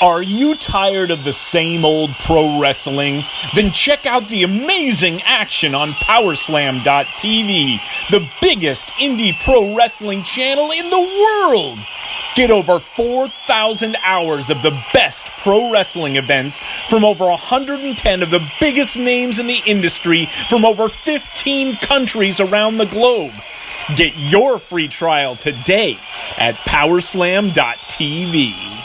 Are you tired of the same old pro wrestling? Then check out the amazing action on Powerslam.tv, the biggest indie pro wrestling channel in the world. Get over 4,000 hours of the best pro wrestling events from over 110 of the biggest names in the industry from over 15 countries around the globe. Get your free trial today at Powerslam.tv.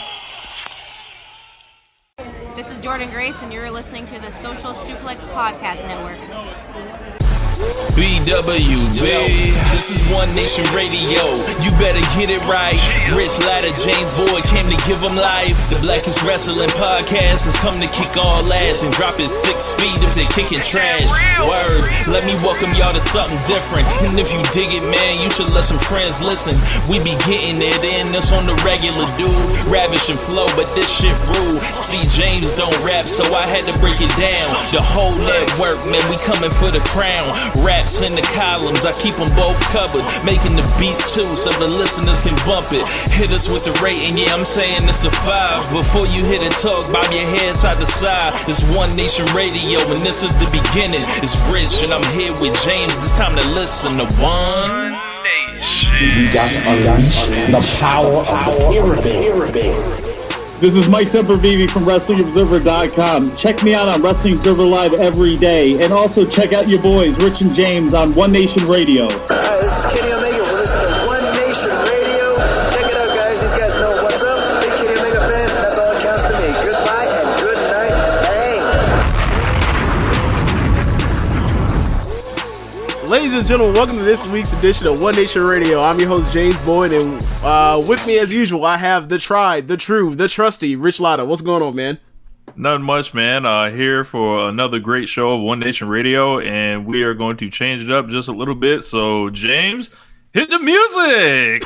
This is Jordan Grace, and you're listening to the Social Suplex Podcast Network. BWB, this is One Nation Radio. You better get it right. Rich Latta, James Boyd came to give them life. The Blackest Wrestling Podcast has come to kick all ass and drop it 6 feet if they kicking trash. Word, let me welcome y'all to something different. And if you dig it, man, you should let some friends listen. We be getting it in, this on the regular, dude. Ravish and flow, but this shit rude. See, James don't rap, so I had to break it down. The whole network, man, we coming for the crown. Raps in the columns, I keep them both covered. Making the beats too, so the listeners can bump it. Hit us with the rating, yeah, I'm saying it's a 5. Before you hit it, talk, bob your head side to side. It's One Nation Radio, and this is the beginning. It's Rich, and I'm here with James. It's time to listen to One Nation. We got to unleash the power of the pyramid. This is Mike Sempervive from WrestlingObserver.com. Check me out on Wrestling Observer Live every day. And also check out your boys, Rich and James, on One Nation Radio. This is Kenny Omega. We're listening to One Nation Radio. Check it out, guys. These guys know what's up. Big Kenny Omega fans, and that's all that counts to me. Goodbye and good night. Bang. Ladies and gentlemen, welcome to this week's edition of One Nation Radio. I'm your host, James Boyd, and with me, as usual, I have the tried, the true, the trusty Rich Latta. What's going on, man? Nothing much, man. Here for another great show of One Nation Radio, and we are going to change it up just a little bit. So, James, hit the music!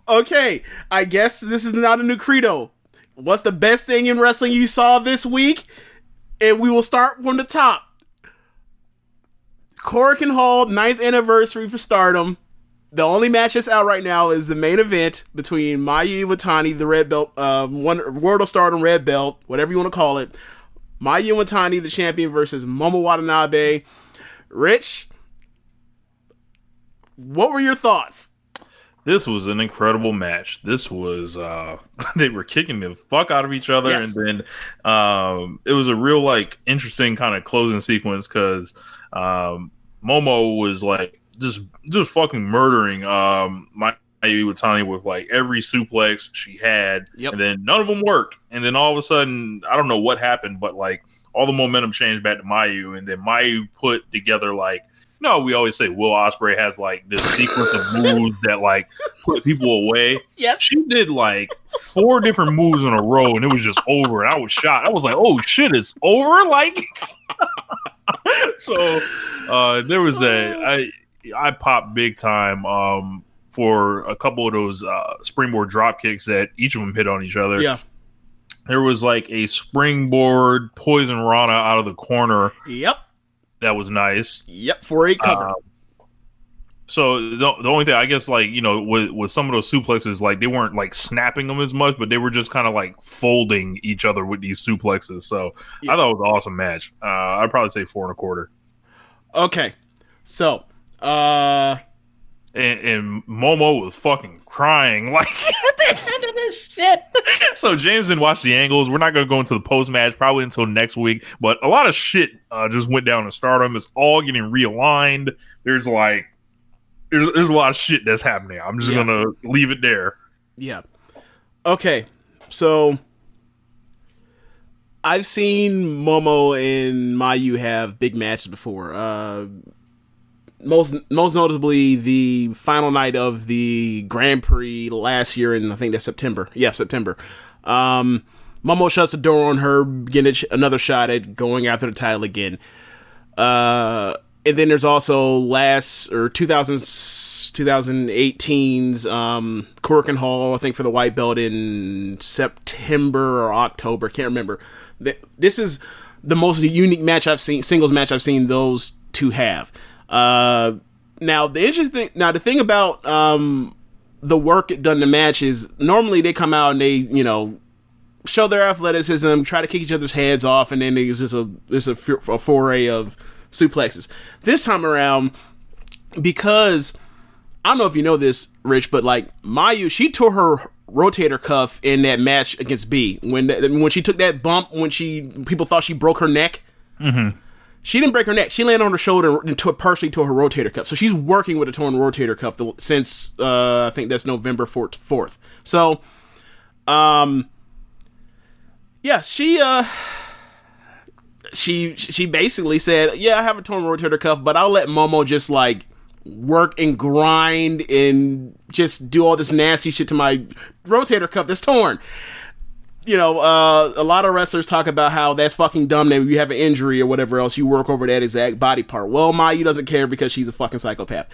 Okay, I guess this is not a new credo. What's the best thing in wrestling you saw this week? And we will start from the top. Korakuen Hall, 9th anniversary for Stardom. The only match that's out right now is the main event between Mayu Iwatani, the red belt, World of Stardom red belt, whatever you want to call it. Mayu Iwatani, the champion, versus Momo Watanabe. Rich, what were your thoughts? This was an incredible match. This was, they were kicking the fuck out of each other. Yes. And then it was a real, like, interesting kind of closing sequence because Momo was, like, just fucking murdering Mayu Iwatani with, like, every suplex she had. Yep. And then none of them worked. And then all of a sudden, I don't know what happened, but, like, all the momentum changed back to Mayu. And then Mayu put together, like, no, we always say Will Ospreay has like this sequence of moves that like put people away. Yes. She did like 4 different moves in a row and it was just over. And I was shocked. I was like, oh shit, it's over? Like so there was I popped big time for a couple of those springboard drop kicks that each of them hit on each other. Yeah. There was like a springboard Poison Rana out of the corner. Yep. That was nice. Yep, for a cover. So the only thing, I guess, like, you know, with some of those suplexes, like, they weren't, like, snapping them as much, but they were just kind of, like, folding each other with these suplexes. So yeah. I thought it was an awesome match. I'd probably say 4 1/4. Okay. So, And Momo was fucking crying like at the end of this shit. So James didn't watch the angles. We're not going to go into the post match probably until next week. But a lot of shit just went down in Stardom. It's all getting realigned. There's a lot of shit that's happening. I'm just going to leave it there. Yeah. Okay. So I've seen Momo and Mayu have big matches before. Most notably the final night of the Grand Prix last year in, I think that's September. Yeah, September. Momo Momo shuts the door on her, getting another shot at going after the title again. And then there's also 2018's Cork and Hall, I think, for the white belt in September or October. Can't remember. This is the most unique match I've seen, singles match I've seen those two have. Now the thing about the work done in the match is normally they come out and they, you know, show their athleticism, try to kick each other's heads off, and then there's just a foray of suplexes. This time around, because I don't know if you know this, Rich, but like Mayu, she tore her rotator cuff in that match against B when she took that bump when people thought she broke her neck. Mm-hmm. She didn't break her neck. She landed on her shoulder and partially tore her rotator cuff. So she's working with a torn rotator cuff since I think that's November 4th. So, yeah, she basically said, yeah, I have a torn rotator cuff, but I'll let Momo just like work and grind and just do all this nasty shit to my rotator cuff that's torn. You know, a lot of wrestlers talk about how that's fucking dumb that if you have an injury or whatever else, you work over that exact body part. Well, Mayu doesn't care because she's a fucking psychopath.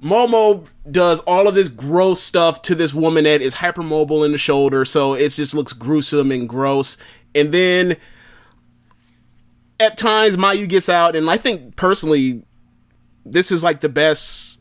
Momo does all of this gross stuff to this woman that is hypermobile in the shoulder, so it just looks gruesome and gross. And then at times Mayu gets out, and I think personally this is like the best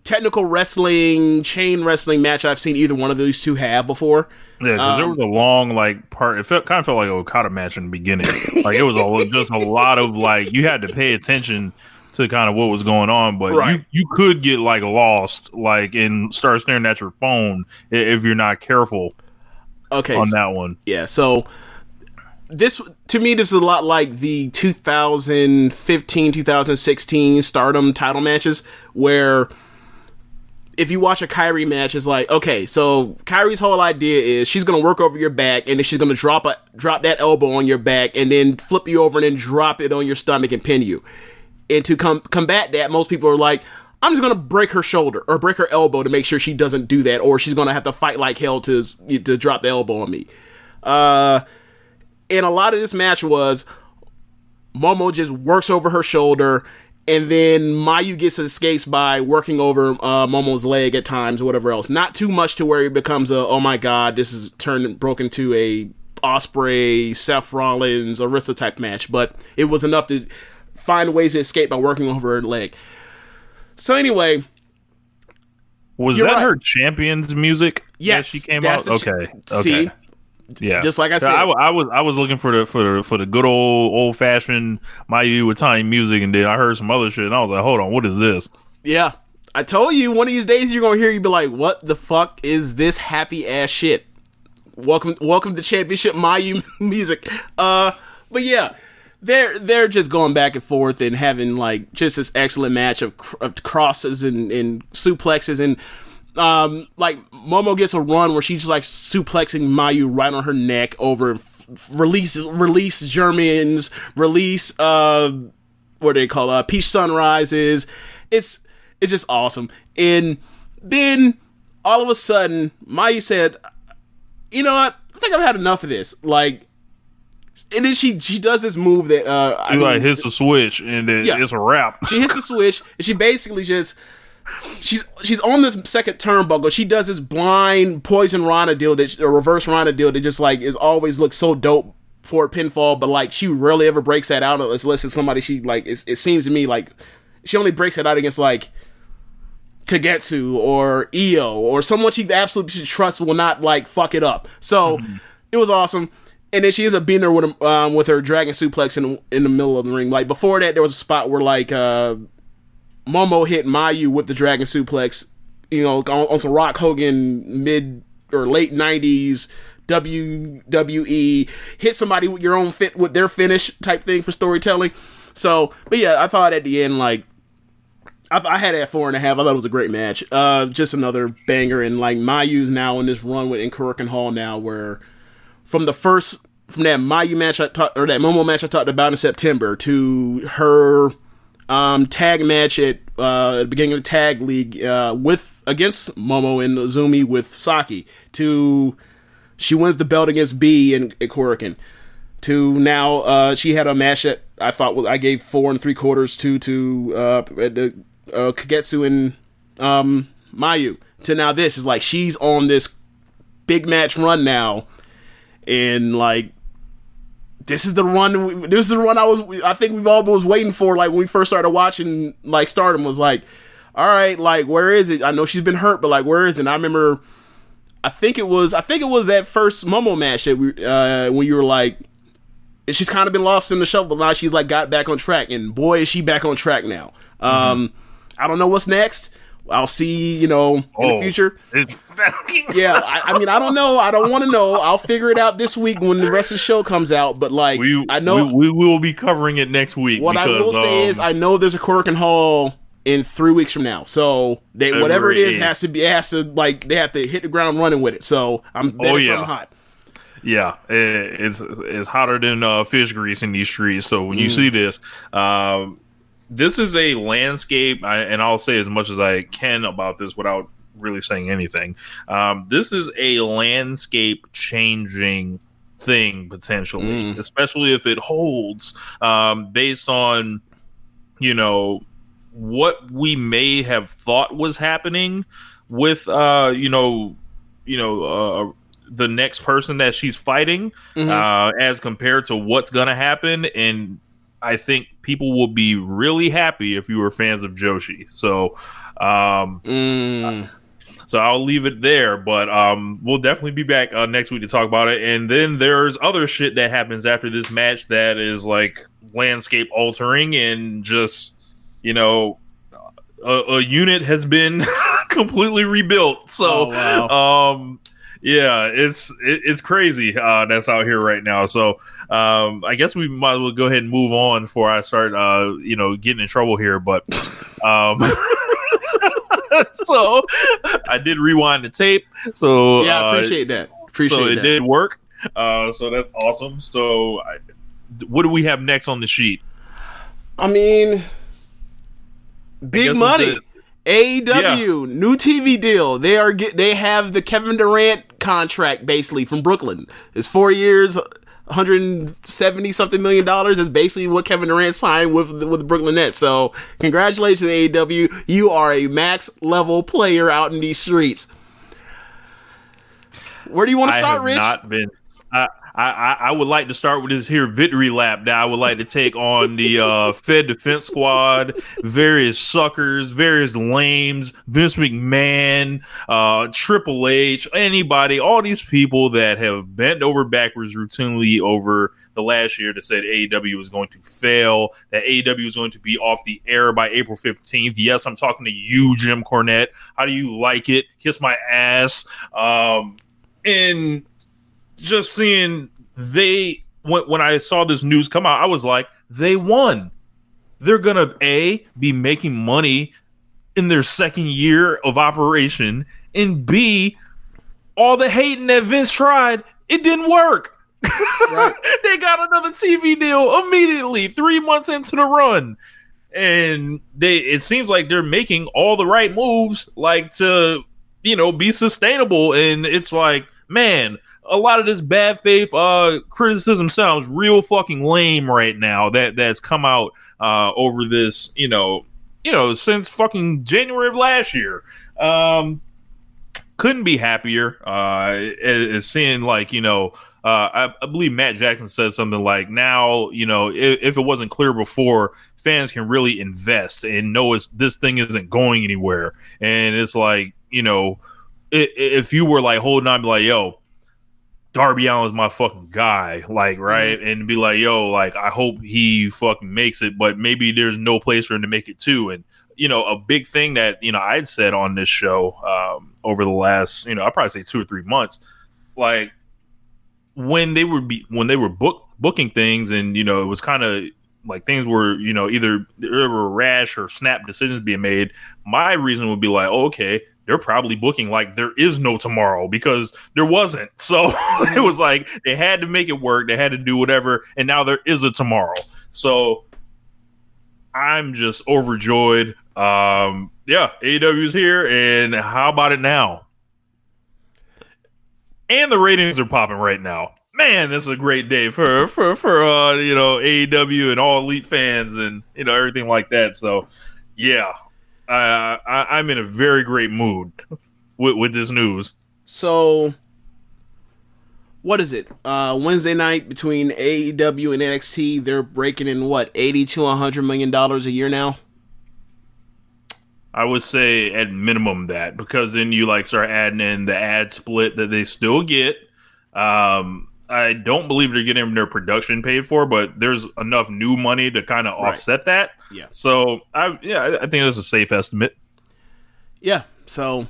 technical wrestling, chain wrestling match I've seen either one of these two have before. Yeah, because there was a long like part. It kind of felt like an Okada match in the beginning. Like it was just a lot of like you had to pay attention to kind of what was going on, but right. you could get like lost, like and start staring at your phone if you're not careful. Okay, on that one. Yeah, so this to me this is a lot like the 2015-2016 Stardom title matches where if you watch a Kairi match, it's like, okay, so Kairi's whole idea is she's going to work over your back, and then she's going to drop that elbow on your back, and then flip you over, and then drop it on your stomach and pin you. And to combat that, most people are like, I'm just going to break her shoulder, or break her elbow to make sure she doesn't do that, or she's going to have to fight like hell to drop the elbow on me. And a lot of this match was Momo just works over her shoulder, and then Mayu gets escapes by working over Momo's leg at times or whatever else. Not too much to where it becomes oh my god, this is broken to a Ospreay, Seth Rollins, Arista type match. But it was enough to find ways to escape by working over her leg. So anyway, was that right. Her Champions music? Yes, that she came out. Okay. See. Yeah, just like I said, I was looking for the good old fashioned Mayu Iwatani music, and then I heard some other shit, and I was like, hold on, what is this? Yeah, I told you one of these days you're gonna hear you be like, what the fuck is this happy ass shit? Welcome to Championship Mayu music. But yeah, they're just going back and forth and having like just this excellent match of crosses and suplexes and. Like Momo gets a run where she's like suplexing Mayu right on her neck over release Germans, release what do they call Peach Sunrises. It's just awesome. And then all of a sudden Mayu said, you know what, I think I've had enough of this. Like, and then she does this move that hits a switch and then it's a wrap. She hits the switch and she basically just She's on this second turnbuckle. She does this blind poison Rana deal, a reverse Rana deal that just like is always looks so dope for a pinfall, but like she rarely ever breaks that out unless it's somebody she like. It seems to me like she only breaks it out against like Kagetsu or Io or someone she absolutely trusts will not like fuck it up. So it was awesome. And then she ends up beating her with her dragon suplex in the middle of the ring. Like before that, there was a spot where like. Momo hit Mayu with the dragon suplex, you know, on some Rock Hogan mid or late 90s WWE, hit somebody with your own with their finish type thing for storytelling. So, but yeah, I thought at the end, like, I had it at 4.5. I thought it was a great match. Just another banger. And like Mayu's now in this run with Incorrect Hall now, where from that Mayu match that Momo match I talked about in September to her tag match at the beginning of the tag league against Momo and Azumi with Saki to She wins the belt against B and Hurricane. To now, she had a match that I thought I gave 4 3/4 to Kagetsu and Mayu. To now, this is like she's on this big match run now, and like this is the run. This is the run I think we've all was waiting for. Like when we first started watching, like Stardom was like, all right, like where is it? I know she's been hurt, but like where is it? And I remember, I think it was that first Momo match that when you were like, she's kind of been lost in the shuffle, but now she's like got back on track, and boy is she back on track now. I don't know what's next. I'll see, in the future. Yeah, I mean, I don't know. I don't want to know. I'll figure it out this week when the rest of the show comes out. But like, I know we will be covering it next week. What I will say is, I know there's a Korakuen Hall in 3 weeks from now. So whatever it is has to they have to hit the ground running with it. So I'm betting something hot. Yeah, it's hotter than fish grease in these streets. So when you see this, this is a landscape, and I'll say as much as I can about this without really saying anything. This is a landscape changing thing potentially, especially if it holds, based on what we may have thought was happening with the next person that she's fighting, as compared to what's gonna happen. And I think people will be really happy if you were fans of Joshi. So so I'll leave it there, but we'll definitely be back next week to talk about it. And then there's other shit that happens after this match that is like landscape altering, and just a unit has been completely rebuilt. So yeah, it's crazy that's out here right now. So I guess we might as well go ahead and move on before I start getting in trouble here. But so I did rewind the tape. So yeah, I appreciate that. It did work. So that's awesome. So what do we have next on the sheet? I mean, big money. AEW new TV deal. They have the Kevin Durant contract basically from Brooklyn. It's 4 years, $170 something million. Is basically what Kevin Durant signed with the Brooklyn Nets. So congratulations, AEW. You are a max level player out in these streets. Where do you want to start, Rich? I would like to start with this here victory lap that I would like to take on the Fed Defense Squad, various suckers, various lames, Vince McMahon, Triple H, anybody, all these people that have bent over backwards routinely over the last year that said AEW was going to fail, that AEW was going to be off the air by April 15th. Yes, I'm talking to you, Jim Cornette. How do you like it? Kiss my ass. And just seeing when I saw this news come out, I was like, they won. They're gonna be making money in their second year of operation, and B, all the hating that Vince tried, it didn't work. Right. They got another TV deal immediately 3 months into the run, and it seems like they're making all the right moves, like to be sustainable. And it's like, man, a lot of this bad faith criticism sounds real fucking lame right now. That's come out over this, since fucking January of last year. Couldn't be happier. It's seeing like I believe Matt Jackson said something like, now if it wasn't clear before, fans can really invest and know this thing isn't going anywhere. And it's like if you were like holding on, be like, yo, Darby Allin's my fucking guy, like, right? And be like, yo, like, I hope he fucking makes it, but maybe there's no place for him to make it too. And, a big thing that, I'd said on this show over the last, I'd probably say 2 or 3 months, like, when they were booking things, and, it was kind of like things were, either there were rash or snap decisions being made, my reason would be like, oh, okay, they're probably booking like there is no tomorrow, because there wasn't. So it was like they had to make it work. They had to do whatever. And now there is a tomorrow. So I'm just overjoyed. AEW's here. And how about it now? and the ratings are popping right now. Man, this is a great day for AEW and all elite fans and everything like that. So, yeah, I'm in a very great mood with this news. So, what is it? Wednesday night between AEW and NXT, they're breaking in what, $80 to $100 million a year now. I would say at minimum that, because then you start adding in the ad split that they still get. I don't believe they're getting their production paid for, but there's enough new money to kind of offset that. Yeah. So I think that's a safe estimate. Yeah. So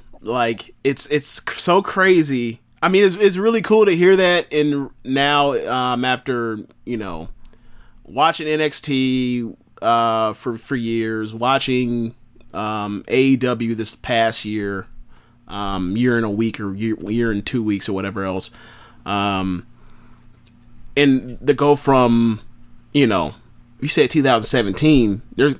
it's so crazy. I mean, it's really cool to hear that. And now, after watching NXT for years, watching AEW this past year, year and a week or year and 2 weeks or whatever else. And to go from, you said 2017, there's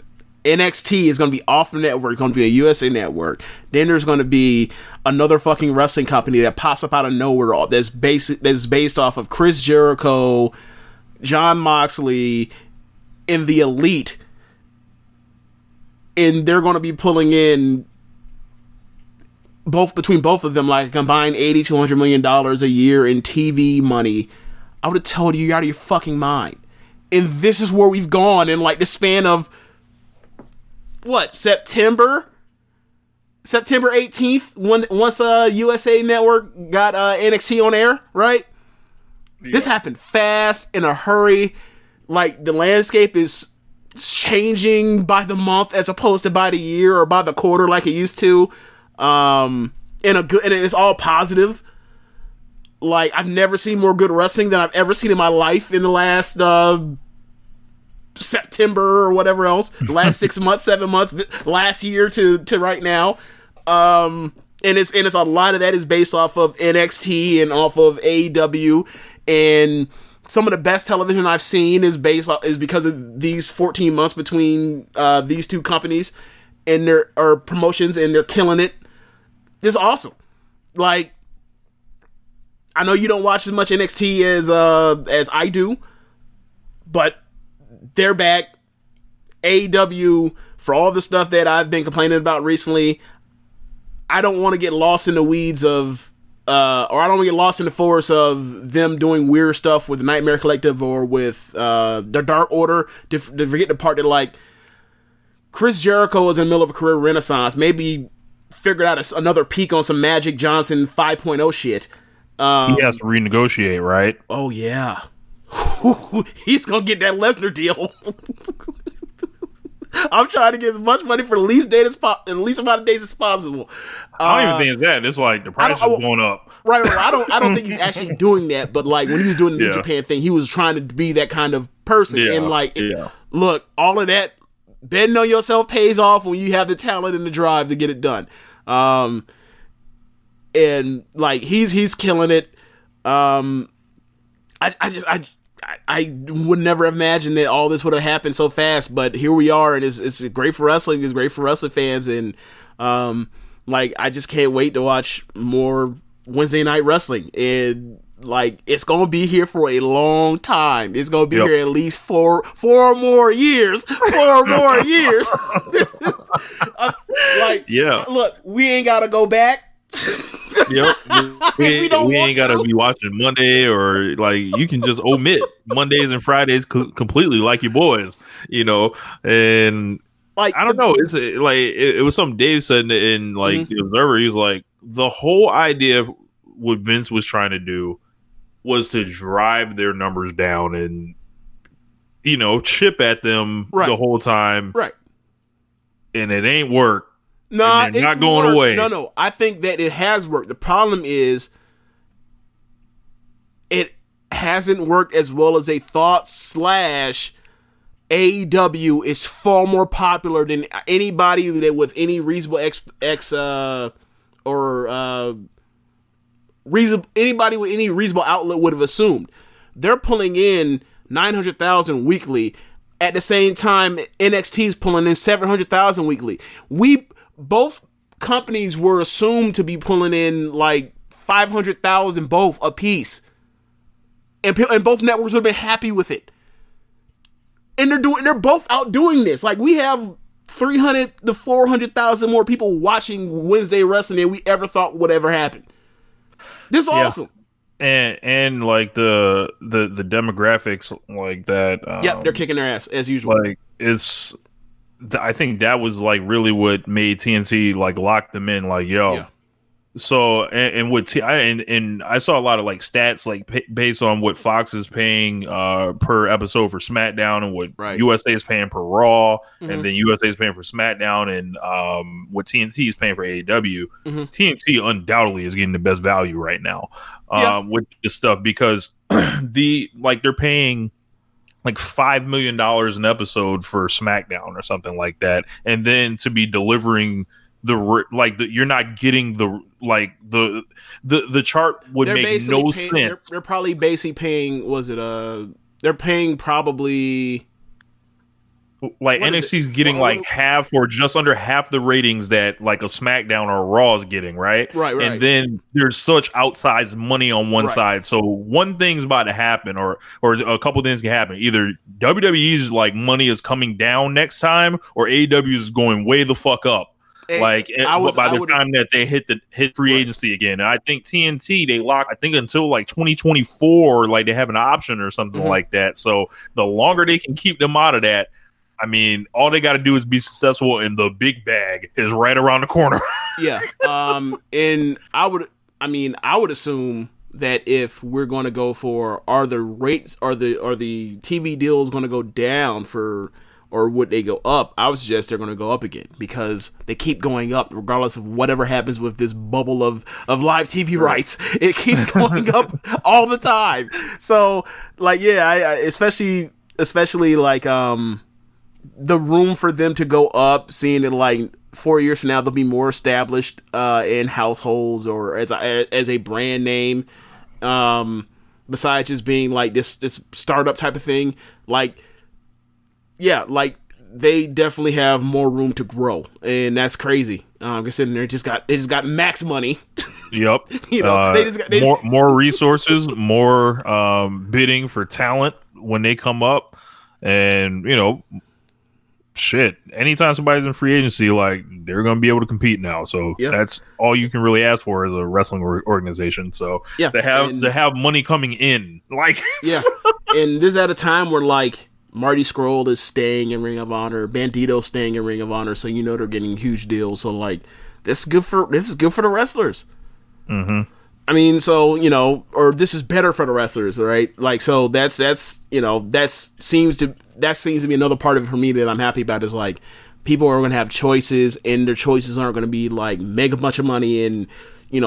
NXT is going to be off the network, it's going to be a USA network. Then there's going to be another fucking wrestling company that pops up out of nowhere that's based off of Chris Jericho, Jon Moxley, and the Elite. And they're going to be pulling in between both of them, like a combined $80 to $100 million a year in TV money. I would have told you, you're out of your fucking mind. And this is where we've gone in the span of what, September 18th, once USA Network got NXT on air, right? Yeah. This happened fast, in a hurry. The landscape is changing by the month as opposed to by the year or by the quarter like it used to. And it's all positive. I've never seen more good wrestling than I've ever seen in my life in the last September or whatever else. The last 6 months, 7 months, last year to right now. And it's a lot of that is based off of NXT and off of AEW, and some of the best television I've seen is because of these 14 months between these two companies and their promotions, and they're killing it. It's awesome. I know you don't watch as much NXT as I do, but they're back. AEW, for all the stuff that I've been complaining about recently, I don't want to get lost in the weeds of, or I don't want to get lost in the forest of them doing weird stuff with the Nightmare Collective or with the Dark Order, to forget the part that Chris Jericho was in the middle of a career renaissance, maybe figured out another peak on some Magic Johnson 5.0 shit. He has to renegotiate, right? Oh, yeah. He's going to get that Lesnar deal. I'm trying to get as much money for the least amount of days as possible. I don't even think it's that. It's the price is going up. Right. I don't think he's actually doing that. But when he was doing the New Japan thing, he was trying to be that kind of person. Yeah. And look, all of that betting on yourself pays off when you have the talent and the drive to get it done. And he's killing it. I would never imagine that all this would have happened so fast, but here we are, and it's great for wrestling. It's great for wrestling fans, and I just can't wait to watch more Wednesday night wrestling. And it's gonna be here for a long time. It's gonna be here at least four more years. 4 more years. Look, we ain't gotta go back. Yep. We ain't gotta be watching Monday, or you can just omit Mondays and Fridays completely, like your boys, and I don't know. It's it was something Dave said in the Observer. He was like, the whole idea of what Vince was trying to do was to drive their numbers down and chip at them the whole time, right? And it ain't worked. No, it's not going away. No. I think that it has worked. The problem is it hasn't worked as well as they thought. AEW is far more popular than anybody that with any reasonable anybody with any reasonable outlet would have assumed. They're pulling in 900,000 weekly. At the same time, NXT is pulling in 700,000 weekly. Both companies were assumed to be pulling in 500,000 both a piece, and both networks would have been happy with it. And they're both out doing this. Like, we have 300 to 400,000 more people watching Wednesday wrestling than we ever thought would ever happen. This is awesome. And like the demographics like that. Yep, they're kicking their ass as usual. Like, I think that was like really what made TNT like lock them in. Like, yo. Yeah. So and I saw a lot of like stats like based on what Fox is paying per episode for SmackDown and what USA is paying per Raw, and then USA is paying for SmackDown, and what TNT is paying for AEW. TNT undoubtedly is getting the best value right now with this stuff, because they're paying like $5 million an episode for SmackDown or something like that, and then to be delivering you're not getting the chart would make no sense. They're probably basically paying. They're paying probably like NXT's getting like half or just under half the ratings that like a SmackDown or a Raw is getting, right? Right. And then there's such outsized money on one side. So one thing's about to happen, or a couple things can happen. Either WWE's like money is coming down next time, or AEW is going way the fuck up. By the time that they hit free agency again. And I think TNT, they lock, I think until like 2024, like they have an option or something like that. So the longer they can keep them out of that, I mean, all they got to do is be successful, and the big bag is right around the corner. Yeah. And I would assume that if we're going to go for, are the rates, are the TV deals going to go down or would they go up? I would suggest they're going to go up again, because they keep going up regardless of whatever happens with this bubble of live TV rights. It keeps going up all the time. So, like, I especially like the room for them to go up, seeing it like 4 years from now they'll be more established in households or as a brand name, besides just being like this startup type of thing. Like, yeah, like they definitely have more room to grow, and that's crazy. Considering they just got max money. Yep. More resources, more bidding for talent when they come up, and shit. Anytime somebody's in free agency, like, they're going to be able to compete now. So that's all you can really ask for as a wrestling organization. So to have money coming in, like, and this is at a time where like Marty Scurll is staying in Ring of Honor, Bandito's staying in Ring of Honor, so they're getting huge deals. So like, this is good for the wrestlers. Mm-hmm. I mean, so or this is better for the wrestlers, right? Like, so that seems to be another part of it for me that I'm happy about, is like, people are going to have choices, and their choices aren't going to be like make a bunch of money and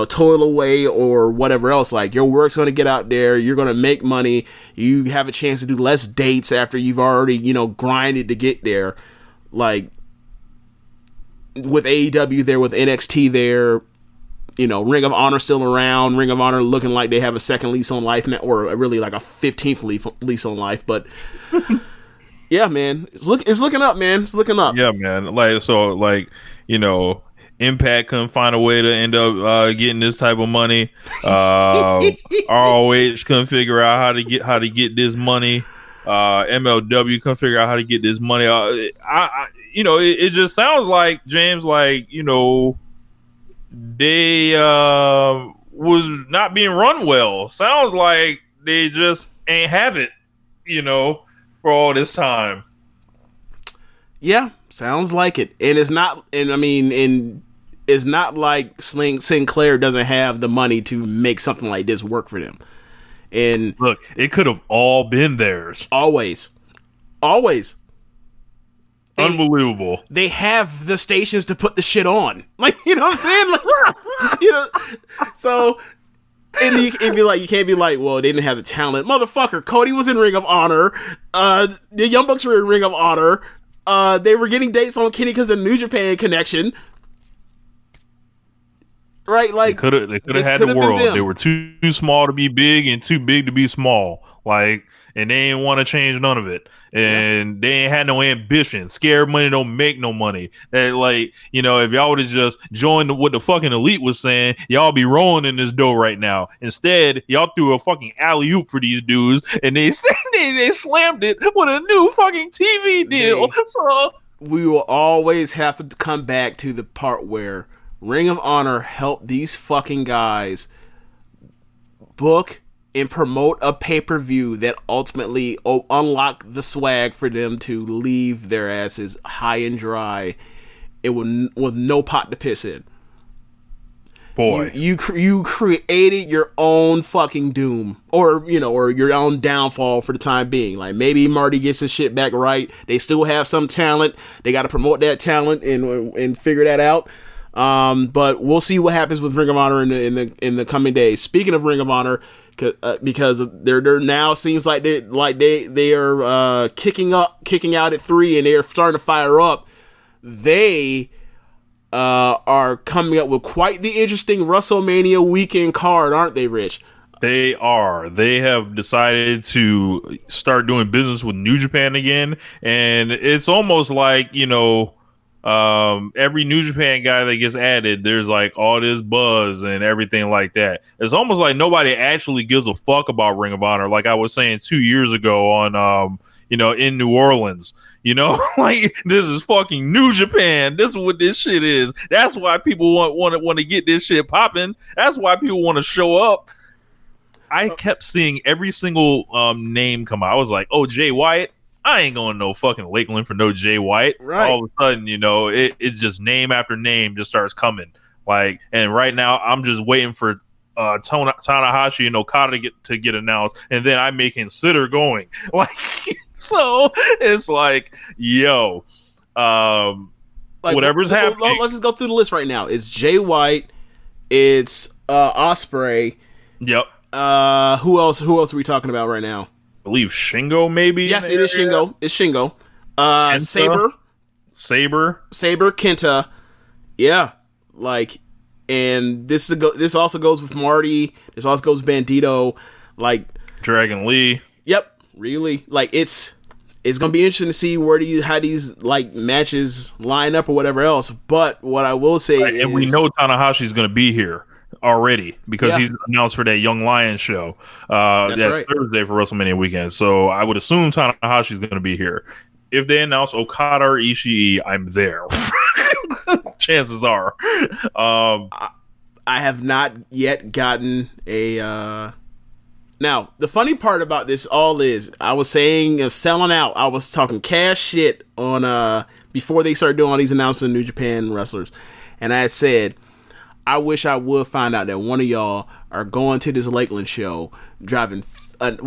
toil away or whatever else. Like, your work's going to get out there, you're going to make money, you have a chance to do less dates after you've already grinded to get there. Like, with AEW there, with NXT there, Ring of Honor still around, Ring of Honor looking like they have a second lease on life now, or really like a 15th lease on life. But yeah, man, it's looking up, man. It's looking up. Yeah, man. Like, so, like, Impact couldn't find a way to end up getting this type of money. ROH couldn't figure out how to get this money. MLW couldn't figure out how to get this money. It just sounds like, James, like, they was not being run well. Sounds like they just ain't have it, for all this time. Yeah, sounds like it. And it's not, it's not like Sinclair doesn't have the money to make something like this work for them. And look, it could have all been theirs. Always. Unbelievable. They have the stations to put the shit on. Like, what I'm saying? Like, so, and you can't be like, well, they didn't have the talent. Motherfucker, Cody was in Ring of Honor. The Young Bucks were in Ring of Honor. They were getting dates on Kenny because of the New Japan connection. right? Like they could have had the world. They were too small to be big and too big to be small. Like, and they ain't want to change none of it. And they ain't had no ambition. Scared money don't make no money. And like, you know, if y'all would have just joined what the fucking elite was saying, y'all be rolling in this dough right now. Instead, y'all threw a fucking alley-oop for these dudes, and they slammed it with a new fucking TV deal. So we will always have to come back to the part where Ring of Honor helped these fucking guys book and promote a pay-per-view that ultimately unlock the swag for them to leave their asses high and dry with no pot to piss in. Boy, you created your own fucking doom, or your own downfall for the time being. Like, maybe Marty gets his shit back right. They still have some talent. They got to promote that talent and figure that out. But we'll see what happens with Ring of Honor in the coming days. Speaking of Ring of Honor, because they're now seems like they are kicking out at 3, and they're starting to fire up. They are coming up with quite the interesting WrestleMania weekend card, aren't they, Rich? They are. They have decided to start doing business with New Japan again, and it's almost like, you know, every New Japan guy that gets added, there's like all this buzz and everything like that. It's almost like nobody actually gives a fuck about Ring of Honor, like I was saying 2 years ago on in New Orleans. You know, like, this is fucking New Japan. This is what this shit is. That's why people want to get this shit popping. That's why people want to show up. I kept seeing every single name come out. I was like, oh, Jay White. I ain't going to no fucking Lakeland for no Jay White. Right. All of a sudden, you know, it's just name after name just starts coming. Like, and right now I'm just waiting for Tanahashi and Okada to get announced, and then I may consider going. Like, so it's like, yo, whatever's happening. Let's just go through the list right now. It's Jay White. It's Ospreay. Yep. Who else are we talking about right now? I believe Shingo, maybe. Yes, it is Shingo. It's Shingo. Saber, Kenta. Yeah, like, and this also goes with Marty. This also goes with Bandito. Like, Dragon Lee. Yep, really. Like, it's gonna be interesting to see how these like matches line up or whatever else. But what I will say is, and we know Tanahashi's gonna be here already because he's announced for that Young Lions show. That's right. Thursday for WrestleMania weekend. So I would assume Tanahashi's going to be here. If they announce Okada or Ishii, I'm there. Chances are. I have not yet gotten a. Now, the funny part about this all is, I was saying selling out. I was talking cash shit on before they started doing all these announcements of New Japan wrestlers, and I had said, I wish I would find out that one of y'all are going to this Lakeland show driving, 50,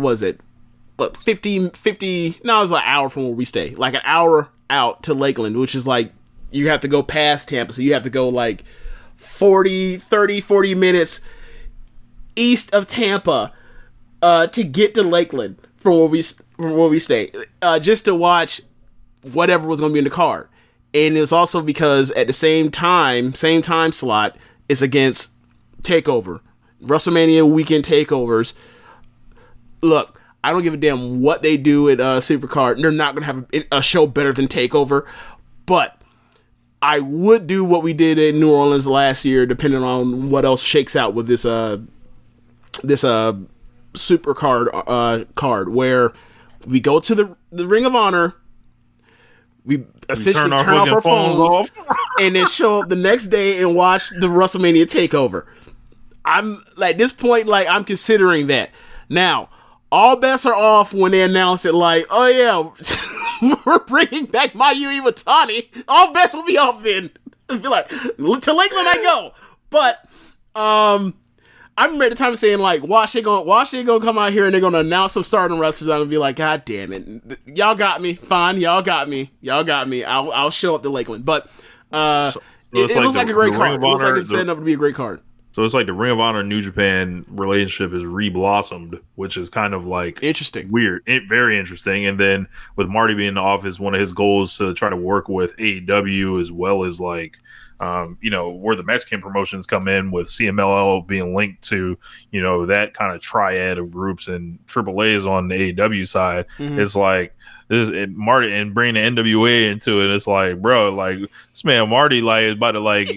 no, it was like an hour from where we stay. Like an hour out to Lakeland, which is like, you have to go past Tampa, so you have to go like 40 minutes east of Tampa to get to Lakeland from where we stay, just to watch whatever was going to be in the card. And it's also because at the same time slot, it's against TakeOver. WrestleMania weekend takeovers. Look, I don't give a damn what they do at Supercard. They're not going to have a show better than TakeOver. But I would do what we did in New Orleans last year, depending on what else shakes out with this Supercard card, where we go to the Ring of Honor. We essentially turn off our phones and then show up the next day and watch the WrestleMania takeover. I'm like, at this point, like, I'm considering that. Now, all bets are off when they announce it, like, oh yeah, we're bringing back Mayu Iwatani. All bets will be off then. Be like, to Lakeland I go. But I remember at the time saying, like, watch they gonna come out here and they're gonna announce some Stardom wrestlers. I'm gonna be like, God damn it, y'all got me. Fine, y'all got me. I'll show up to Lakeland. But it looks like a great card. It looks like it's setting up to be a great card. So it's like the Ring of Honor and New Japan relationship is re-blossomed, which is kind of like interesting, weird, very interesting. And then with Marty being in the office, one of his goals to try to work with AEW as well as like, where the Mexican promotions come in with CMLL being linked to, that kind of triad of groups, and AAA is on the AEW side. Mm-hmm. It's like Marty and bring the NWA into it. It's like, bro, like this man Marty like is about to like,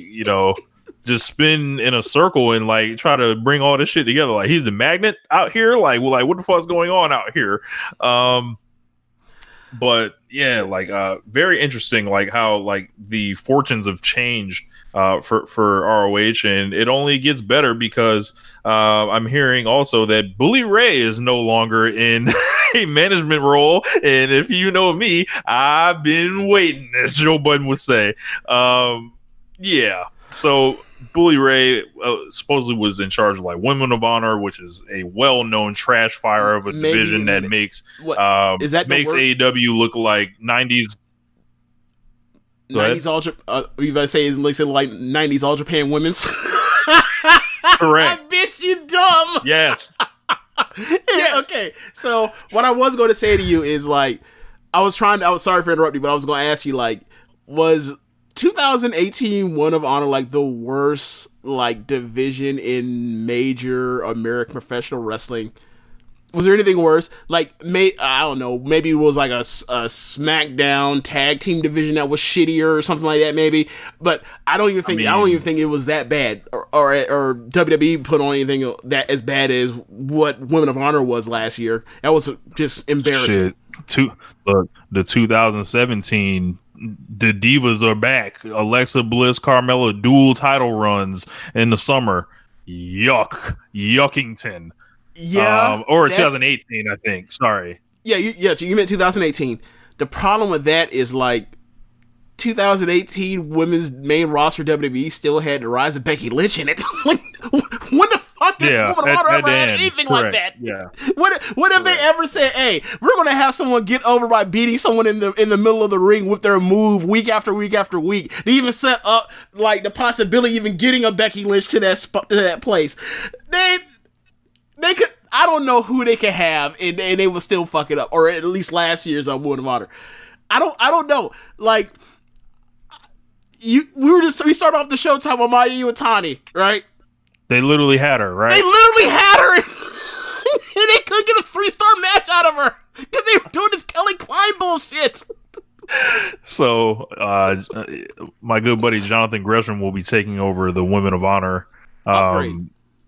just spin in a circle and like try to bring all this shit together. Like he's the magnet out here. Like what the fuck's going on out here? But yeah, like very interesting, like how like the fortunes have changed for ROH, and it only gets better because I'm hearing also that Bully Ray is no longer in a management role, and if you know me, I've been waiting, as Joe Budden would say. Yeah, so Bully Ray supposedly was in charge of like Women of Honor, which is a well-known trash fire of a division that makes AEW look like 90s. 90s all you gotta say is like 90s All Japan Women's. Correct. Bitch, you dumb. Yes. Yes. Okay, so what I was going to say to you is like I was sorry for interrupting, but I was going to ask you like, was 2018 One of Honor like the worst like division in major American professional wrestling? Was there anything worse? Like, I don't know, maybe it was like a SmackDown tag team division that was shittier or something like that, maybe. But I don't even think it was that bad, or WWE put on anything that as bad as what Women of Honor was last year. That was just embarrassing. Shit. The 2017. The Divas are back. Alexa Bliss, Carmella dual title runs in the summer. Yuckington. Yeah. Or 2018, I think. Sorry. Yeah, you meant 2018. The problem with that is like 2018 women's main roster WWE still had the rise of Becky Lynch in it. When the fuck did Women of Honor ever had anything like that? Yeah. What if they ever said, "Hey, we're gonna have someone get over by beating someone in the middle of the ring with their move week after week after week"? They even set up like the possibility of even getting a Becky Lynch to that place. They could. I don't know who they could have, and they will still fuck it up. Or at least last year's Women of Honor. I don't know. Like we started off the show talking about Mayu Iwatani, right? They literally had her, right? They literally had her, and they couldn't get a 3-star match out of her because they were doing this Kelly Klein bullshit. So, my good buddy Jonathan Gresham will be taking over the Women of Honor.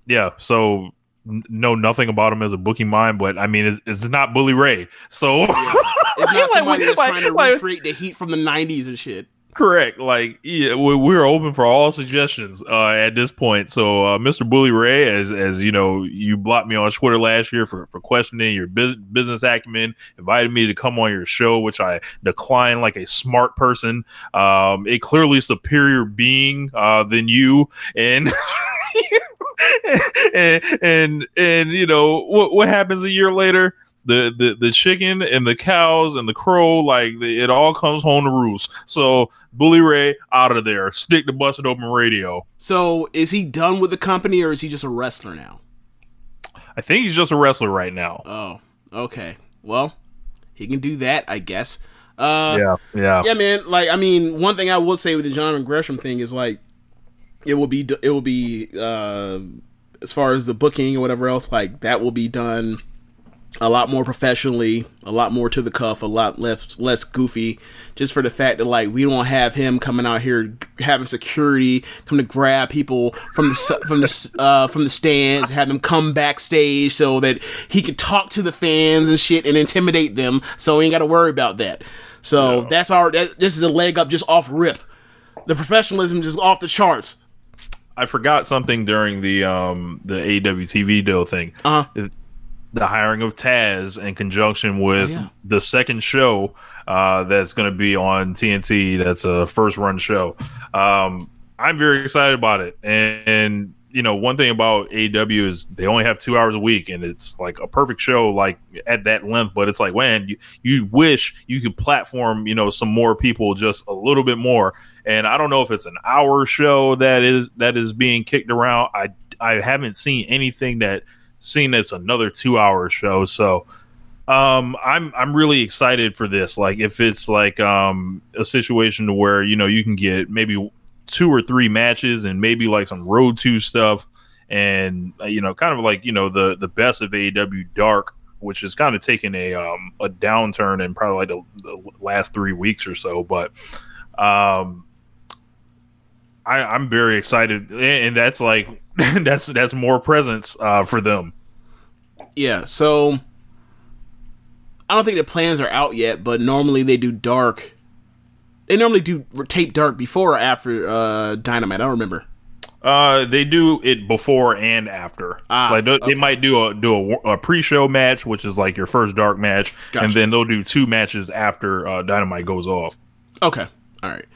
Yeah, so know nothing about him as a booking mind, but I mean, it's not Bully Ray, so it's not somebody that's trying to recreate the heat from the 90s and shit. Correct. Like, yeah, we're open for all suggestions at this point. So, Mr. Bully Ray, as you know, you blocked me on Twitter last year for questioning your business acumen, invited me to come on your show, which I declined like a smart person, a clearly superior being than you, and and you know what happens a year later. The chicken and the cows and the crow, like it all comes home to roost. So Bully Ray out of there. Stick to Busted Open Radio. So is he done with the company, or is he just a wrestler now? I think he's just a wrestler right now. Oh, okay. Well, he can do that, I guess. Yeah, man. Like, I mean, one thing I will say with the Jonathan Gresham thing is like, it will be as far as the booking or whatever else, like that will be done a lot more professionally, a lot more to the cuff, a lot less goofy, just for the fact that like we don't have him coming out here having security come to grab people from the stands, have them come backstage so that he can talk to the fans and shit and intimidate them. So we ain't got to worry about that. So this is a leg up just off rip. The professionalism just off the charts. I forgot something during the AEW TV deal thing. The hiring of Taz in conjunction with the second show that's going to be on TNT. That's a first run show. I'm very excited about it. And you know, one thing about AEW is they only have 2 hours a week, and it's like a perfect show, like at that length. But it's like, man, you wish you could platform, you know, some more people just a little bit more. And I don't know if it's an hour show that is being kicked around. I I haven't seen anything that's another 2-hour show. So I'm really excited for this. Like if it's like a situation where you can get maybe 2 or 3 matches and maybe like some road to stuff, and kind of like the best of AEW Dark, which is kind of taking a downturn in probably like the last 3 weeks or so. But I'm very excited, and that's like that's more presence for them. Yeah, so I don't think the plans are out yet, but normally they do Dark. They normally do tape Dark before or after Dynamite. I don't remember. They do it before and after. They might do a pre-show match, which is like your first Dark match, gotcha. And then they'll do 2 matches after Dynamite goes off. Okay, all right.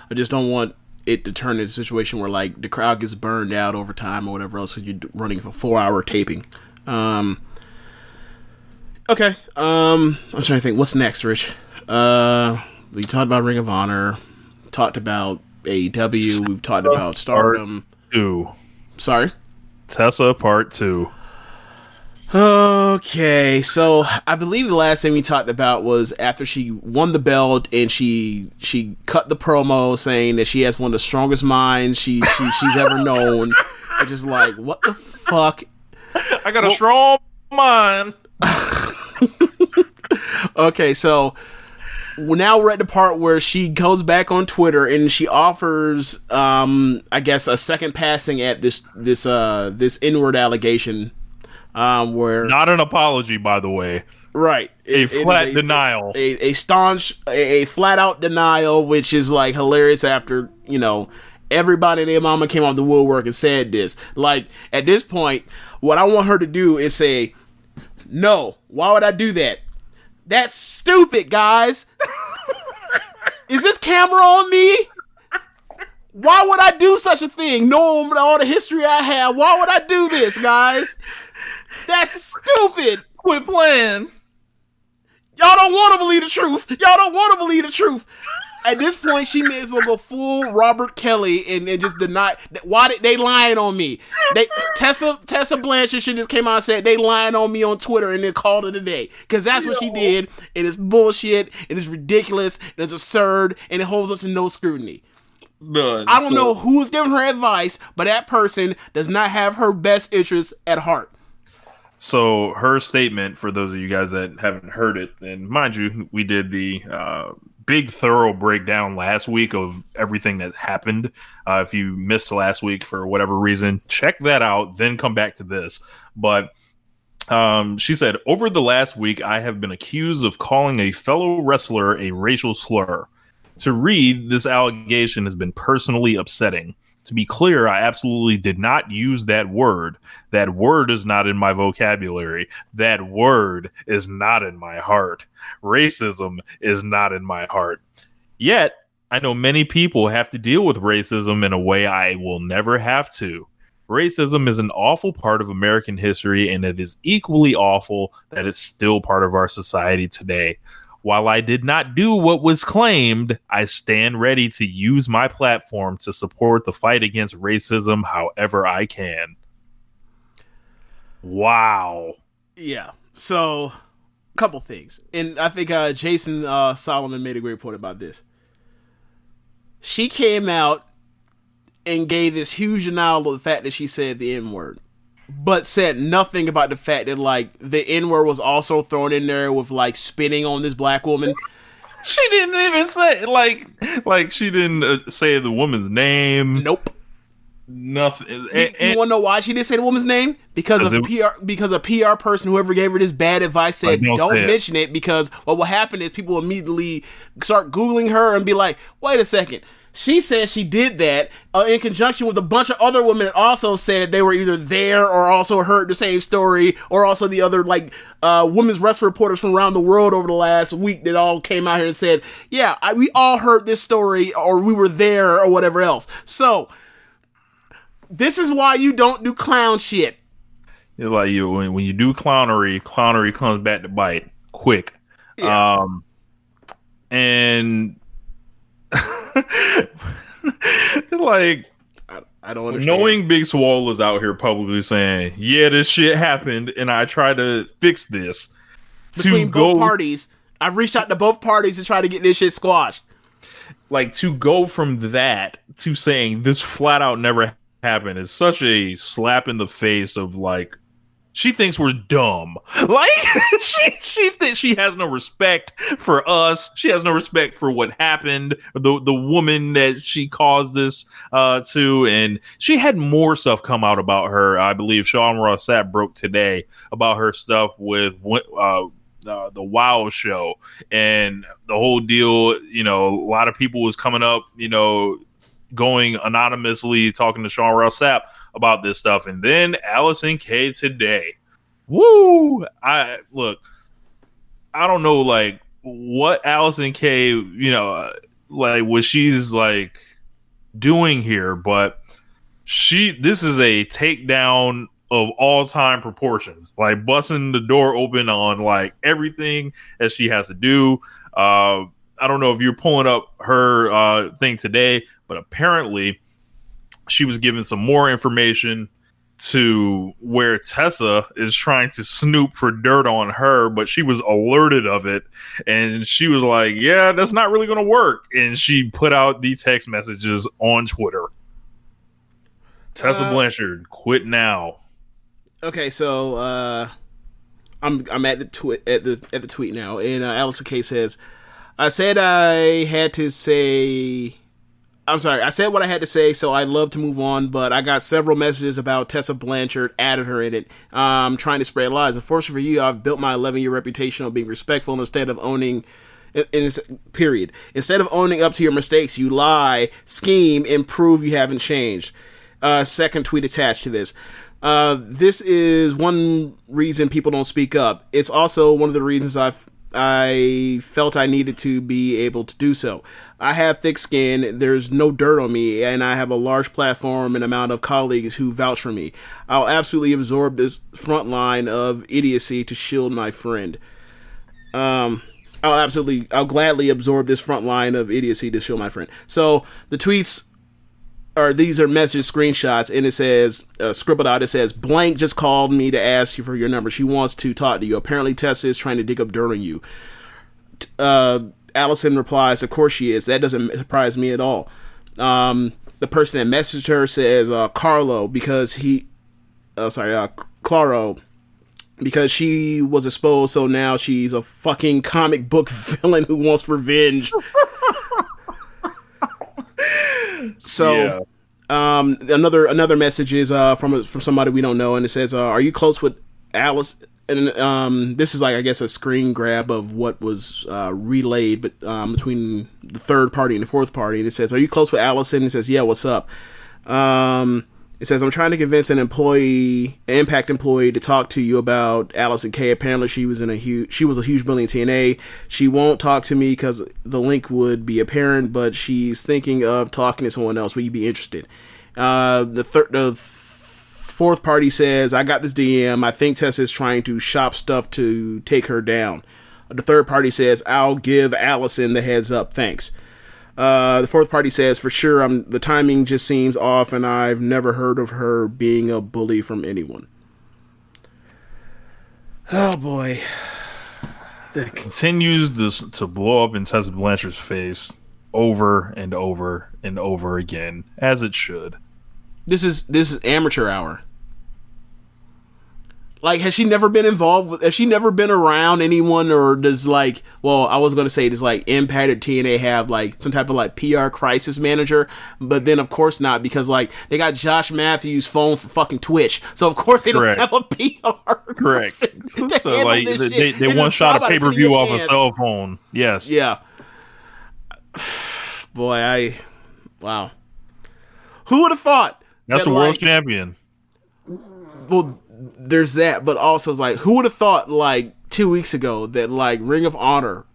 I just don't want it to turn into a situation where like the crowd gets burned out over time or whatever else because you're running for 4-hour taping. Okay. I'm trying to think. What's next, Rich? We talked about Ring of Honor. Talked about AEW. We've talked about Stardom. Part 2. Sorry? Tessa Part 2. Okay, so I believe the last thing we talked about was after she won the belt and she cut the promo saying that she has one of the strongest minds she's ever known. I'm just like, what the fuck? I got a strong mind. Okay, so now we're at the part where she goes back on Twitter and she offers, I guess, a second passing at this N-word allegation. Where not an apology, by the way. Right. A flat denial. A staunch, a flat out denial, which is like hilarious after, everybody and their mama came off the woodwork and said this. Like, at this point, what I want her to do is say, no, why would I do that? That's stupid, guys. Is this camera on me? Why would I do such a thing? Knowing all the history I have, why would I do this, guys? That's stupid. Quit playing. Y'all don't want to believe the truth. Y'all don't want to believe the truth. At this point, she may as well go full Robert Kelly and just deny. Why did they lying on me? Tessa Blachard, she just came out and said they lying on me on Twitter and then called it a day. Because that's what she did. And it's bullshit. And it's ridiculous. And it's absurd. And it holds up to no scrutiny. I don't know who's giving her advice, but that person does not have her best interests at heart. So her statement, for those of you guys that haven't heard it, and mind you, we did the big thorough breakdown last week of everything that happened. If you missed last week for whatever reason, check that out, then come back to this. But she said, over the last week, I have been accused of calling a fellow wrestler a racial slur. To read, this allegation has been personally upsetting. To be clear, I absolutely did not use that word. That word is not in my vocabulary. That word is not in my heart. Racism is not in my heart. Yet, I know many people have to deal with racism in a way I will never have to. Racism is an awful part of American history, and it is equally awful that it's still part of our society today. While I did not do what was claimed, I stand ready to use my platform to support the fight against racism however I can. Wow. Yeah. So, a couple things. And I think Jason Solomon made a great point about this. She came out and gave this huge denial of the fact that she said the N-word, but said nothing about the fact that, like, the N-word was also thrown in there with, like, spitting on this black woman. She didn't even say, like she didn't say the woman's name. Nope. Nothing. You want to know why she didn't say the woman's name? Because a PR person, whoever gave her this bad advice, said, don't mention it, because what will happen is people immediately start Googling her and be like, wait a second. She said she did that in conjunction with a bunch of other women that also said they were either there or also heard the same story, or also the other, like, women's wrestling reporters from around the world over the last week that all came out here and said, yeah, we all heard this story, or we were there, or whatever else. So, this is why you don't do clown shit. It's like when you do clownery comes back to bite quick. Yeah. And like, I don't understand. Knowing Big Swole is out here publicly saying, "Yeah, this shit happened, and I tried to fix this." Between both parties, I've reached out to both parties to try to get this shit squashed. Like, to go from that to saying this flat out never happened is such a slap in the face of, like, she thinks we're dumb. Like, she thinks she has no respect for us. She has no respect for what happened, the woman that she caused this to, and she had more stuff come out about her. I believe Sean Ross Sapp broke today about her stuff with the WoW show and the whole deal. You know, a lot of people was coming up, you know, going anonymously talking to Sean Ross Sapp about this stuff, and then Allison K today. Woo! I don't know, like, what Allison K, you know, like, what she's like doing here, but this is a takedown of all-time proportions, like busting the door open on like everything that she has to do. I don't know if you're pulling up her thing today, but apparently she was given some more information to where Tessa is trying to snoop for dirt on her, but she was alerted of it, and she was like, yeah, that's not really going to work, and she put out the text messages on Twitter. Tessa Blachard, quit now. Okay, so I'm at the tweet now, and Allison K says, I said what I had to say, so I'd love to move on, but I got several messages about Tessa Blachard, added her in it, trying to spread lies. Unfortunately for you, I've built my 11-year reputation of being respectful instead of owning up to your mistakes. You lie, scheme, and prove you haven't changed. Second tweet attached to this. This is one reason people don't speak up. It's also one of the reasons I felt I needed to be able to do so. I have thick skin, there's no dirt on me, and I have a large platform and amount of colleagues who vouch for me. I'll absolutely absorb this front line of idiocy to shield my friend. I'll gladly absorb this front line of idiocy to shield my friend. So the tweets these are message screenshots, and it says, scribbled out, it says, blank just called me to ask you for your number. She wants to talk to you. Apparently Tessa is trying to dig up dirt on you. Allison replies, of course she is. That doesn't surprise me at all. The person that messaged her says, Claro, because she was exposed, so now she's a fucking comic book villain who wants revenge. So, yeah. Another message is from somebody we don't know, and it says, "Are you close with Alice?" And this is like, I guess, a screen grab of what was relayed, but between the third party and the fourth party. And it says, "Are you close with Allison?" And it says, "Yeah, what's up?" It says, "I'm trying to convince an Impact employee to talk to you about Allison K. Apparently, she was a huge bully in TNA. She won't talk to me because the link would be apparent, but she's thinking of talking to someone else. Will you be interested?" The fourth party says, "I got this DM. I think Tessa is trying to shop stuff to take her down." The third party says, "I'll give Allison the heads up. Thanks." The fourth party says, "For sure, the timing just seems off, and I've never heard of her being a bully from anyone." Oh boy. It continues to blow up in Tessa Blanchard's face over and over and over again, as it should. This is amateur hour. Like, has she never been involved has she never been around anyone, or does, like, well, I was going to say, does, like, Impact or TNA have, like, some type of, like, PR crisis manager? But then, of course not, because, like, they got Josh Matthews' phone for fucking Twitch. So, of course, they don't have a PR person to so, handle like, this shit. they one-shot a pay-per-view off a cell phone. Yes. Yeah. Boy, wow. Who would have thought? That's the world champion. Well, there's that, but also it's like, who would have thought, like, 2 weeks ago that, like, Ring of Honor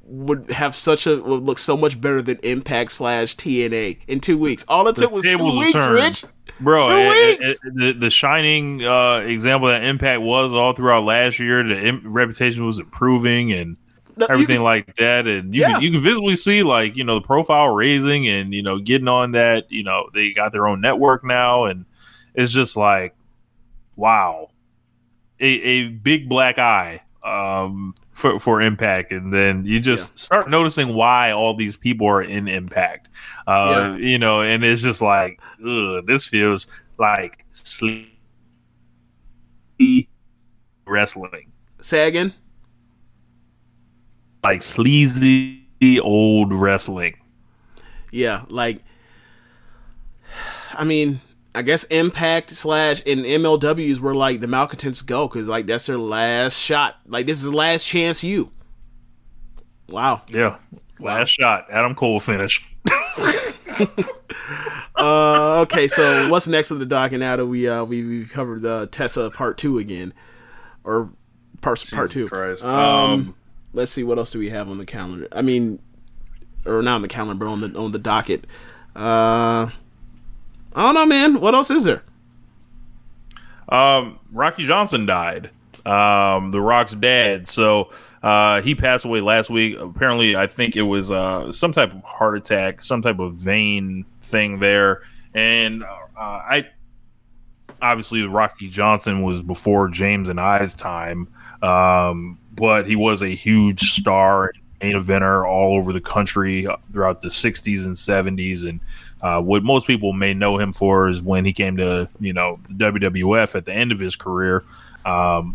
would look so much better than Impact / TNA in 2 weeks. All it took was 2 weeks, Rich. Bro, 2 weeks. The shining example that Impact was all throughout last year. The reputation was improving, and everything like that, and you can visibly see like the profile raising and getting on that. They got their own network now, and it's just like, wow, a big black eye for Impact, and then you just start noticing why all these people are in Impact. And it's just like, ugh, this feels like sleepy wrestling. Say again? Like sleazy old wrestling. Yeah, like, I mean, I guess Impact / and MLWs were like the malcontents go, because like that's their last shot. Like, this is the last chance you. Wow. Yeah. Last shot. Adam Cole finish. Okay, so what's next on the docket now that we covered the Tessa part 2 again, or part 2? Christ. Let's see, what else do we have on the calendar? I mean, or not on the calendar, but on the docket. I don't know, man. What else is there? Rocky Johnson died. The Rock's dad. So he passed away last week. Apparently, I think it was some type of heart attack, some type of vein thing there. And obviously Rocky Johnson was before James and I's time, but he was a huge star, main eventer all over the country throughout the 60s and 70s. And what most people may know him for is when he came to the WWF at the end of his career,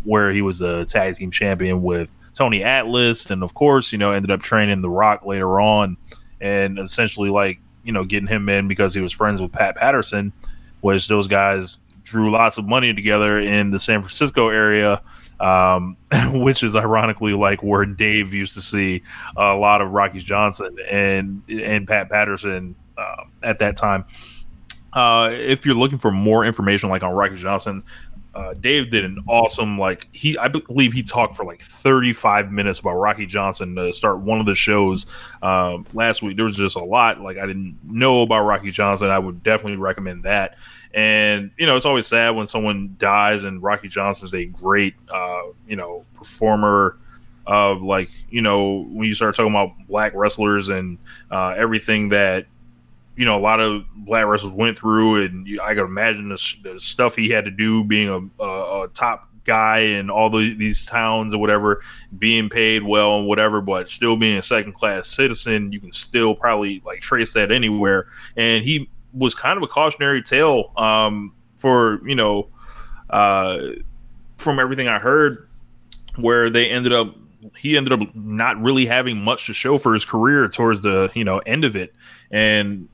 where he was the tag team champion with Tony Atlas, and of course ended up training The Rock later on, and essentially getting him in because he was friends with Pat Patterson, which those guys drew lots of money together in the San Francisco area, which is ironically like where Dave used to see a lot of Rocky Johnson and Pat Patterson at that time. If you're looking for more information on Rocky Johnson, Dave did an awesome, I believe he talked for 35 minutes about Rocky Johnson to start one of the shows last week. There was just a lot I didn't know about Rocky Johnson. I would definitely recommend that. And it's always sad when someone dies, and Rocky Johnson's a great performer of when you start talking about black wrestlers and everything that a lot of black wrestlers went through, and I can imagine the stuff he had to do being a top guy in all these towns or whatever, being paid well and whatever, but still being a second-class citizen. You can still probably trace that anywhere. And he was kind of a cautionary tale for, from everything I heard, where he ended up not really having much to show for his career towards the, end of it. And,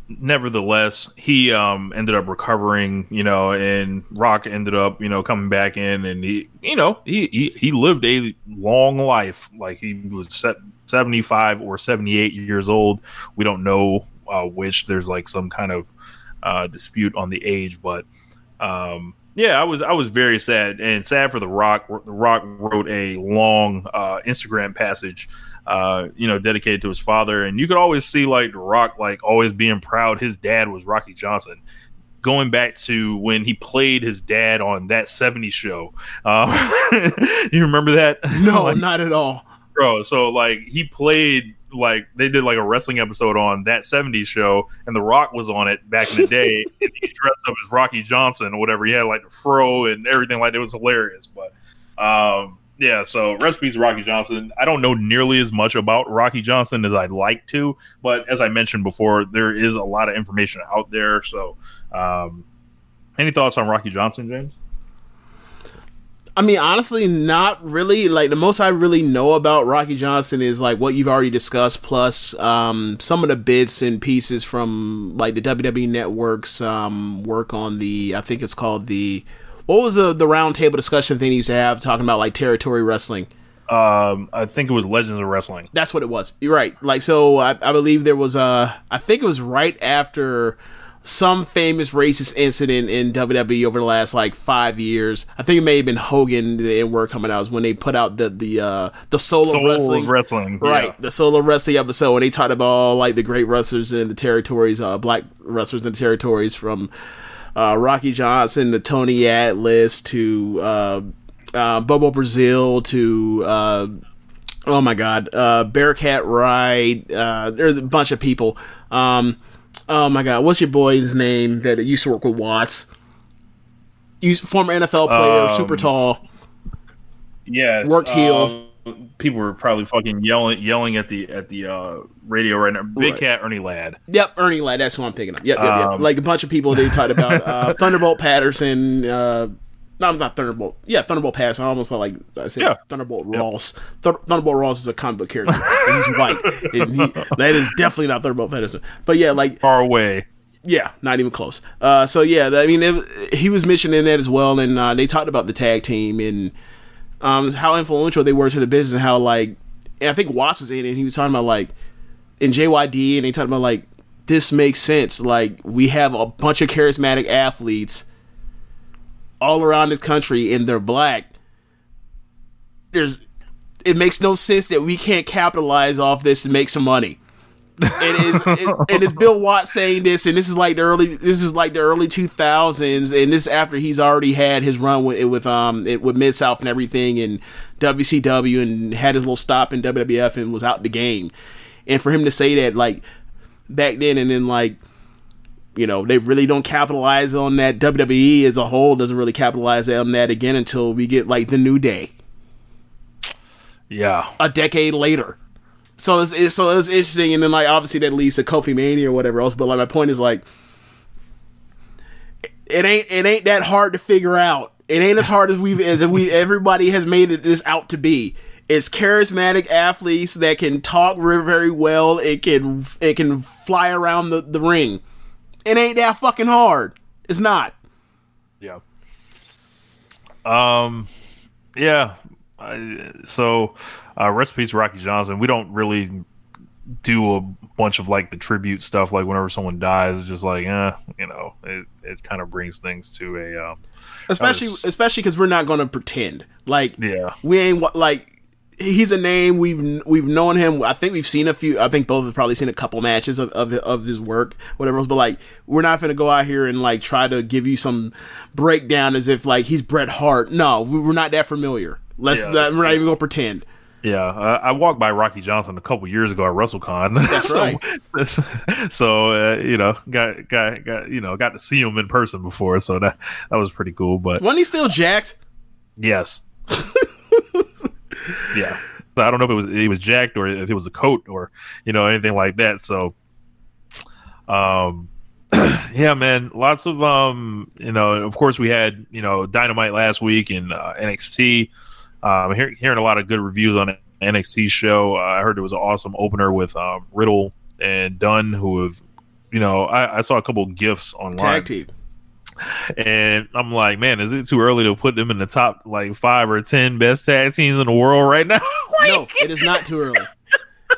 nevertheless, he ended up recovering, and Rock ended up, coming back in, and he lived a long life. He was 75 or 78 years old. We don't know which. There's some kind of dispute on the age, but yeah, I was very sad, and sad for The Rock. The Rock wrote a long Instagram passage, dedicated to his father, and you could always see The Rock always being proud his dad was Rocky Johnson, going back to when he played his dad on That 70s Show. You remember that? No, not at all, bro. So he played. They did a wrestling episode on That 70s Show, and The Rock was on it back in the day. And he dressed up as Rocky Johnson or whatever. He had the fro and everything. It was hilarious. But yeah, so rest in peace, Rocky Johnson. I don't know nearly as much about Rocky Johnson as I'd like to, but as I mentioned before, there is a lot of information out there. So any thoughts on Rocky Johnson, James? I mean, honestly, not really. The most I really know about Rocky Johnson is what you've already discussed, plus some of the bits and pieces from the WWE Network's work on I think it's called what was the round table discussion thing he used to have talking about territory wrestling? I think it was Legends of Wrestling. That's what it was. You're right. So I believe there was I think it was right after some famous racist incident in WWE over the last 5 years. I think it may have been Hogan, the N-word coming out, was when they put out the Soul of Wrestling. Right, yeah. The Soul of Wrestling episode, when they talked about all the great wrestlers in the territories, black wrestlers in the territories, from Rocky Johnson to Tony Atlas to Bobo Brazil to oh my god, Bearcat Ride. There's a bunch of people. Oh my god, what's your boy's name that used to work with Watts? Former NFL player, super tall. Yes, worked heel. People were probably fucking yelling at the radio right now. Big Cat Ernie Ladd. Yep, Ernie Ladd. That's who I'm thinking of. Yep. Like a bunch of people they talked about. Thunderbolt Patterson. No, I'm not Thunderbolt. Yeah, Thunderbolt Patterson. I almost like I said Thunderbolt Ross. Thunderbolt Ross is a comic book character. And he's white. And that is definitely not Thunderbolt Patterson. But yeah, like far away. Yeah, not even close. So yeah, I mean, he was mentioned in that as well, and they talked about the tag team and how influential they were to the business, and how like, and I think Watts was in it, and he was talking about like in JYD, and they talked about like, this makes sense. Like, we have a bunch of charismatic athletes all around this country, and they're black. It makes no sense that we can't capitalize off this and make some money. And it's Bill Watts saying this, and this is like the early 2000s, and this is after he's already had his run with Mid-South and everything, and WCW, and had his little stop in WWF, and was out the game. And for him to say that like back then, and then like, you know, they really don't capitalize on that. WWE as a whole doesn't really capitalize on that again until we get like the New Day. Yeah, a decade later. So it's interesting, and then like obviously that leads to Kofi Mania or whatever else. But like my point is like, it ain't that hard to figure out. It ain't as hard as everybody has made it this out to be. It's charismatic athletes that can talk very, very well. It can fly around the ring. It ain't that fucking hard. It's not. Yeah. Yeah. Recipes Rocky Johnson. We don't really do a bunch of like the tribute stuff. Like whenever someone dies, it's just like, you know, it kind of brings things to a especially because we're not going to pretend like we ain't like. He's a name we've known him. I think we've seen a few. I think both have probably seen a couple matches of his work, whatever else. But like, we're not going to go out here and like try to give you some breakdown as if like he's Bret Hart. No, we're not that familiar. We're not even going to pretend. Yeah, I walked by Rocky Johnson a couple years ago at WrestleCon. That's right. So you know, got to see him in person before, so that was pretty cool. But wasn't he still jacked? Yes. Yeah, so I don't know if he was jacked or if it was a coat or you know anything like that. So, yeah, man, lots of you know. Of course, we had Dynamite last week and NXT. Hearing a lot of good reviews on the NXT show. I heard there was an awesome opener with Riddle and Dunn, who have I saw a couple of GIFs online. Tag team. And I'm like, man, is it too early to put them in the top like 5 or 10 best tag teams in the world right now? No, it is not too early.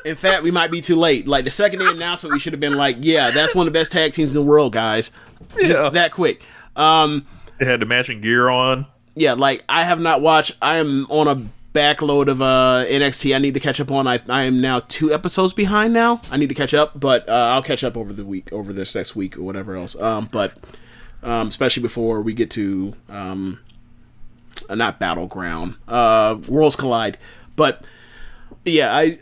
In fact, we might be too late. Like the second they announced it, we should have been like, yeah, that's one of the best tag teams in the world, guys. Just that quick. They had the matching gear on. Yeah, like I have not watched. I am on a backload of NXT. I need to catch up on. I am now 2 episodes behind now. I need to catch up, but I'll catch up over this next week or whatever else. But especially before we get to not Battleground, Worlds Collide. But yeah,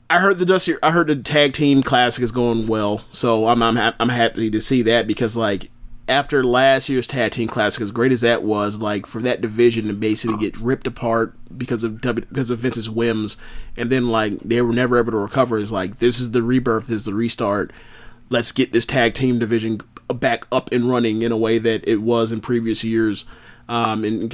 I heard the tag team classic is going well, so I'm happy to see that, because like after last year's tag team classic, as great as that was, like for that division to basically get ripped apart because of Vince's whims, and then like they were never able to recover, is like, this is the rebirth, this is the restart. Let's get this tag team division back up and running in a way that it was in previous years. And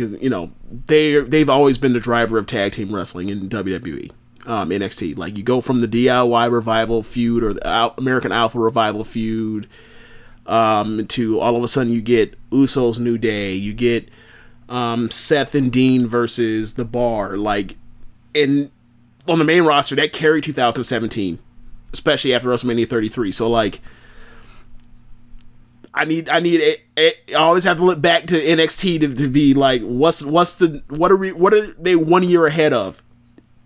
they've always been the driver of tag team wrestling in WWE, NXT. Like you go from the DIY revival feud or the American Alpha revival feud, to all of a sudden you get Usos New Day, you get Seth and Dean versus The Bar. Like, and on the main roster that carried 2017. Especially after WrestleMania 33. So like, I always have to look back to NXT to be like, what are they 1 year ahead of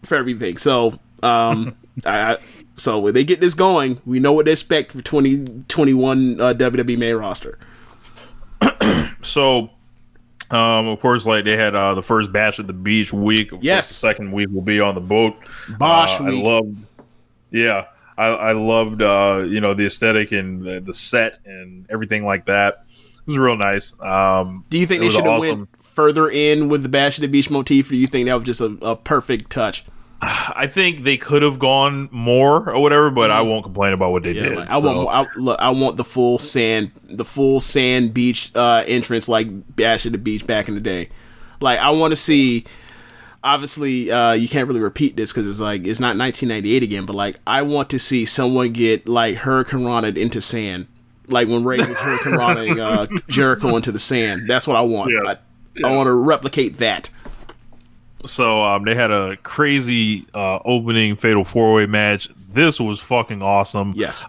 for everything? So so when they get this going, we know what to expect for 2021 WWE main roster. So Of course, like they had the first Bash at the Beach week. Of course, the second week will be on the boat. Bosh week. I loved the aesthetic and the set and everything like that. It was real nice. Do you think they should have went further in with the Bash at the Beach motif, or do you think that was just a perfect touch? I think they could have gone more or whatever, but I won't complain about what they did. Like, I want the full sand beach entrance like Bash at the Beach back in the day. Like, I want to see. Obviously, you can't really repeat this because it's not 1998 again. But like, I want to see someone get like Hurricane Rana into sand, like when Ray was Hurricane Rana Jericho into the sand. That's what I want. I want to replicate that. So they had a crazy opening Fatal 4-Way match. This was fucking awesome. Yes.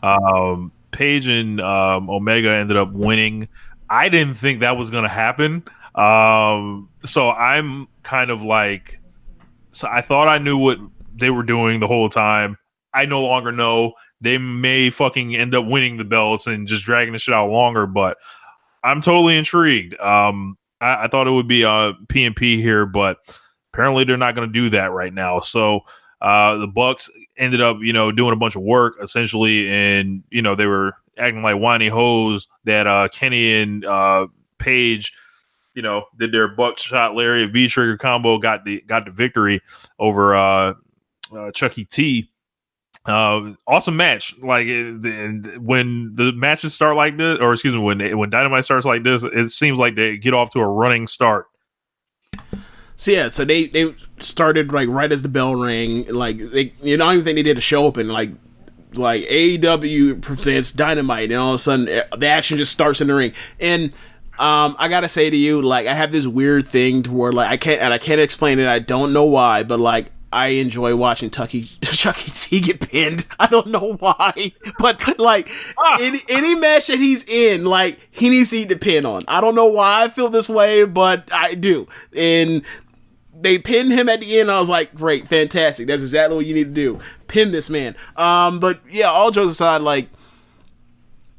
Paige and Omega ended up winning. I didn't think that was going to happen. So I'm kind of like... So I thought I knew what they were doing the whole time. I no longer know. They may fucking end up winning the belts and just dragging the shit out longer, but I'm totally intrigued. I thought it would be P&P here, but... apparently they're not going to do that right now. So the Bucks ended up, doing a bunch of work essentially, and they were acting like whiny hoes that Kenny and Paige, did their buckshot lariat V-trigger combo, got the victory over Chucky T. Awesome match. Like when the matches start like this, or excuse me, when Dynamite starts like this, it seems like they get off to a running start. So they started like right as the bell rang. Like I don't even think they did a show open. Like AEW presents Dynamite, and all of a sudden the action just starts in the ring. And I gotta say to you, like, I have this weird thing to where like I can't explain it. I don't know why, but like I enjoy watching Chucky T get pinned. I don't know why, but like any match that he's in, like he needs to eat the pin on. I don't know why I feel this way, but I do. And they pinned him at the end. I was like, great, fantastic. That's exactly what you need to do. Pin this man. But yeah, all jokes aside, like,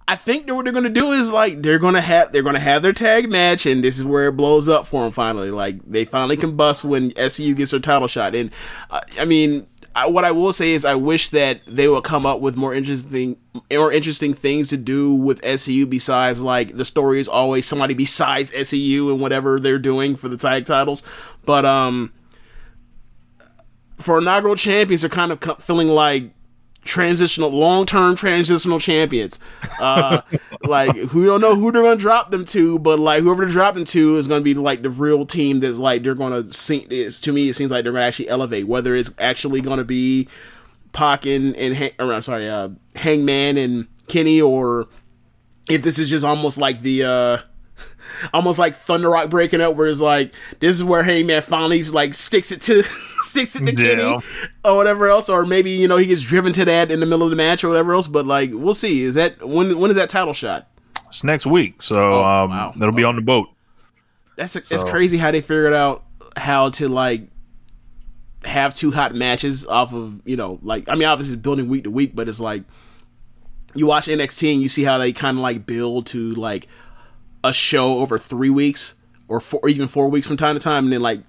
I think that what they're gonna do is like they're gonna have their tag match, and this is where it blows up for them finally. Like they finally combust when SCU gets their title shot. And what I will say is I wish that they would come up with more interesting things to do with SCU besides like the story is always somebody besides SCU and whatever they're doing for the tag titles. But for inaugural champions, they're kind of feeling like long-term transitional champions. Like we don't know who they're gonna drop them to, but like whoever they're dropping to is gonna be like the real team that's like they're gonna sing. To me, it seems like they're gonna actually elevate. Whether it's actually gonna be Pac and Hangman and Kenny, or if this is just almost like the almost like Thunder Rock breaking up, where it's like this is where Hangman finally like sticks it to Kenny or whatever else, or maybe he gets driven to that in the middle of the match or whatever else. But like we'll see. Is that when is that title shot? It's next week, so wow. That'll be on the boat. It's crazy how they figured out how to like have two hot matches off of obviously it's building week to week, but it's like you watch NXT and you see how they kind of like build to like a show over 3 weeks or even 4 weeks from time to time, and then like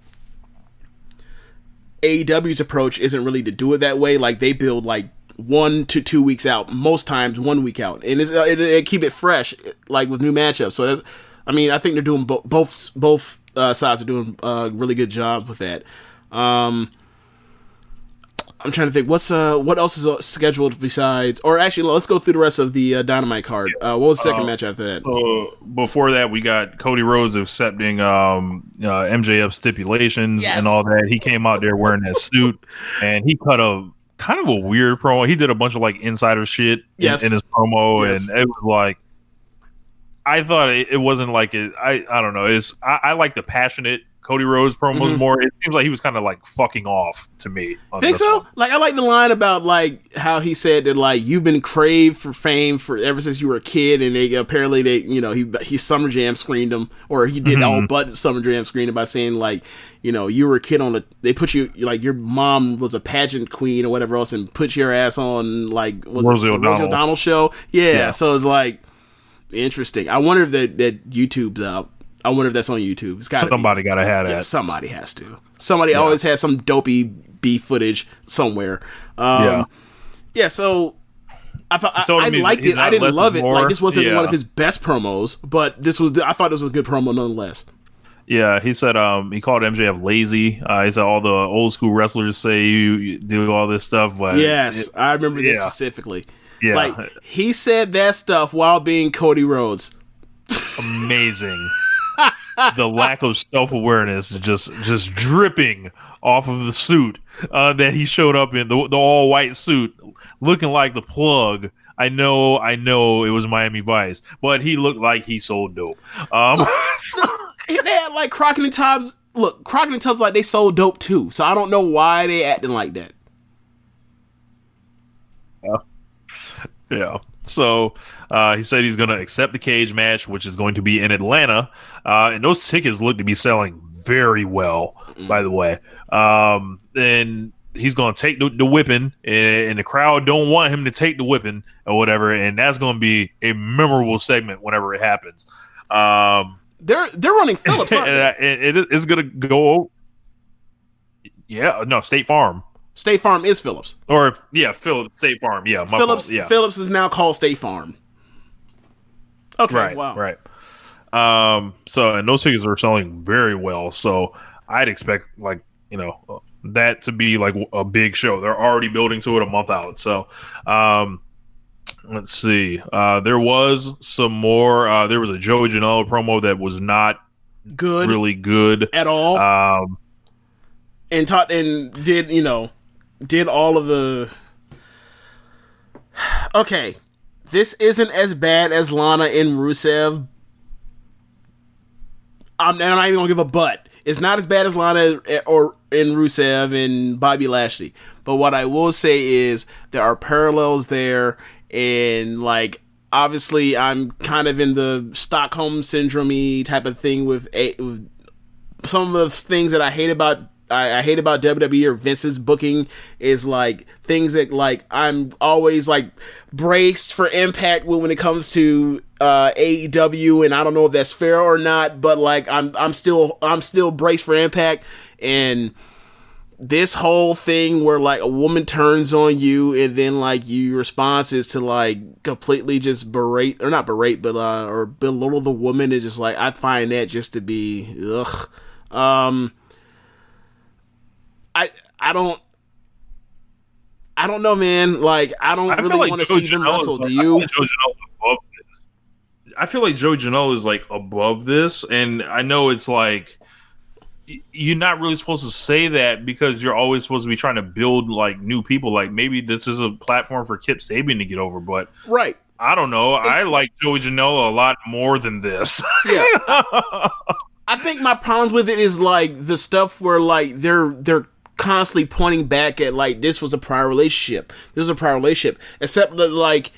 AEW's approach isn't really to do it that way. Like they build like 1 to 2 weeks out, most times 1 week out, and it keep it fresh like with new matchups. So I think they're doing both sides are doing really good jobs with that. I'm trying to think what else is scheduled besides, or actually let's go through the rest of the Dynamite card. What was the second match after that? Before that, we got Cody Rhodes accepting MJF stipulations and all that. He came out there wearing that suit, and he cut a kind of a weird promo. He did a bunch of like insider shit in his promo, and it was like, I thought it wasn't like it. I don't know. I like the passionate Cody Rhodes promos more. It seems like he was kind of like fucking off to me. Think so? One. Like I like the line about like how he said that like you've been craved for fame for ever since you were a kid, and he Summer Jam screened him, or he did all but Summer Jam screened him by saying like you were a kid they put you like your mom was a pageant queen or whatever else and put your ass on like Rosie O'Donnell show. Yeah, so it's like interesting. I wonder if that YouTube's out. I wonder if that's on YouTube. It's got somebody got to have that. Yeah, somebody has to. Somebody always has some dopey B footage somewhere. Yeah. So I thought I liked it. I didn't love it. Like, this wasn't one of his best promos, but I thought this was a good promo nonetheless. Yeah, he said he called MJF lazy. He said all the old school wrestlers say you do all this stuff. But I remember this specifically. Yeah. Like, he said that stuff while being Cody Rhodes. Amazing. The lack of self-awareness just dripping off of the suit that he showed up in, the all-white suit, looking like the Plug. I know it was Miami Vice, but he looked like he sold dope. They had like Crockett and Tubbs. Look, Crockett and Tubbs, like, they sold dope too. So I don't know why they acting like that. Yeah. So he said he's going to accept the cage match, which is going to be in Atlanta. And those tickets look to be selling very well, by the way. And he's going to take the whipping, and the crowd don't want him to take the whipping or whatever. And that's going to be a memorable segment whenever it happens. They're running Phillips, aren't they? It's going to go. Yeah, no, State Farm. State Farm is Phillips. Or, Phillips, State Farm. Yeah, my fault. Yeah. Phillips is now called State Farm. Okay, right, wow. Right. So, and those tickets are selling very well. So, I'd expect, like, that to be, like, a big show. They're already building to it a month out. So, let's see. There was some more. There was a Joey Janela promo that was not really good. At all. And did all of the... Okay, this isn't as bad as Lana and Rusev. I'm not even gonna give a but. It's not as bad as Lana or in Rusev and Bobby Lashley. But what I will say is there are parallels there, and like, obviously I'm kind of in the Stockholm syndrome-y type of thing with some of the things that I hate about WWE or Vince's booking is like things that, like, I'm always like braced for Impact when it comes to AEW, and I don't know if that's fair or not, but like I'm still braced for Impact. And this whole thing where like a woman turns on you and then like your response is to like completely just berate or belittle the woman is just like, I find that just to be ugh. I don't know, man. Like, I don't really want to see them wrestle. Do you? I feel like Joey Janela is like above this, and I know it's like you're not really supposed to say that because you're always supposed to be trying to build like new people. Like, maybe this is a platform for Kip Sabian to get over, but right. I don't know. I like Joey Janela a lot more than this. Yeah. I think my problems with it is like the stuff where like they're constantly pointing back at like this was a prior relationship. Except that, like,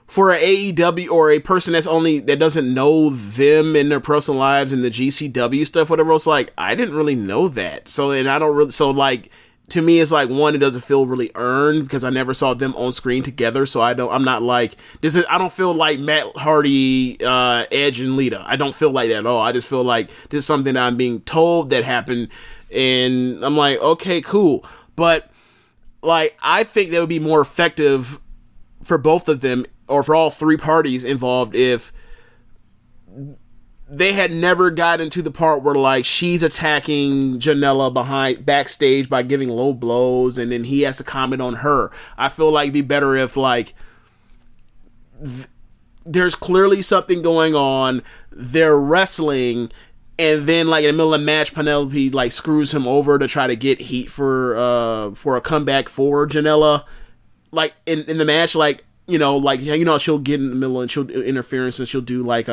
for an AEW or a person that doesn't know them and their personal lives and the GCW stuff, whatever else, like, I didn't really know that. So like, to me, it's like, one, it doesn't feel really earned because I never saw them on screen together. So I'm not like I don't feel like Matt Hardy, Edge, and Lita. I don't feel like that at all. I just feel like this is something that I'm being told that happened, and I'm like, okay, cool. But like, I think that would be more effective for both of them, or for all three parties involved, if they had never gotten to the part where like she's attacking Janela backstage by giving low blows, and then he has to comment on her. I feel like it'd be better if like there's clearly something going on, they're wrestling, and then like in the middle of the match, Penelope like screws him over to try to get heat for a comeback for Janela. Like in the match, like, she'll get in the middle and she'll do interference, and she'll do like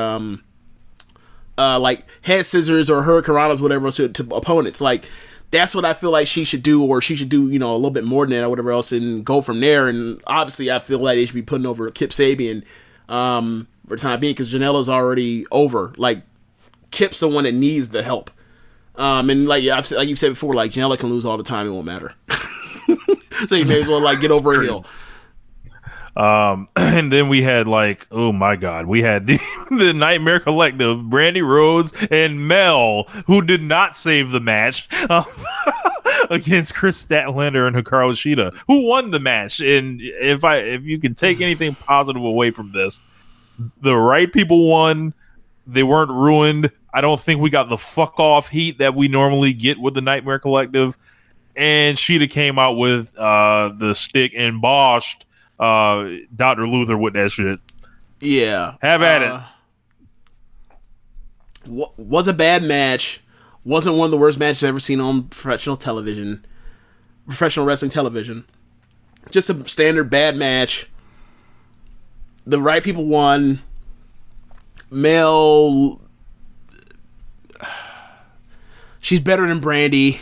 head scissors or hurricanranas, whatever else, to opponents. Like, that's what I feel like she should do, or she should do, a little bit more than that or whatever else, and go from there. And obviously I feel like they should be putting over Kip Sabian for the time being, because Janela's already over. Like, Kip's the one that needs the help. And like you've said before, like, Janela can lose all the time, it won't matter. So you may as well like get over a hill. And then we had like, oh my god, we had the Nightmare Collective, Brandy Rhodes and Mel, who did not save the match against Chris Statlander and Hikaru Shida, who won the match. And if you can take anything positive away from this, the right people won. They weren't ruined. I don't think we got the fuck off heat that we normally get with the Nightmare Collective. And Shida came out with the stick and boshed Dr. Luther with that shit. Yeah. Have at it. Was a bad match. Wasn't one of the worst matches I've ever seen on professional wrestling television. Just a standard bad match. The right people won. Mel, she's better than Brandy.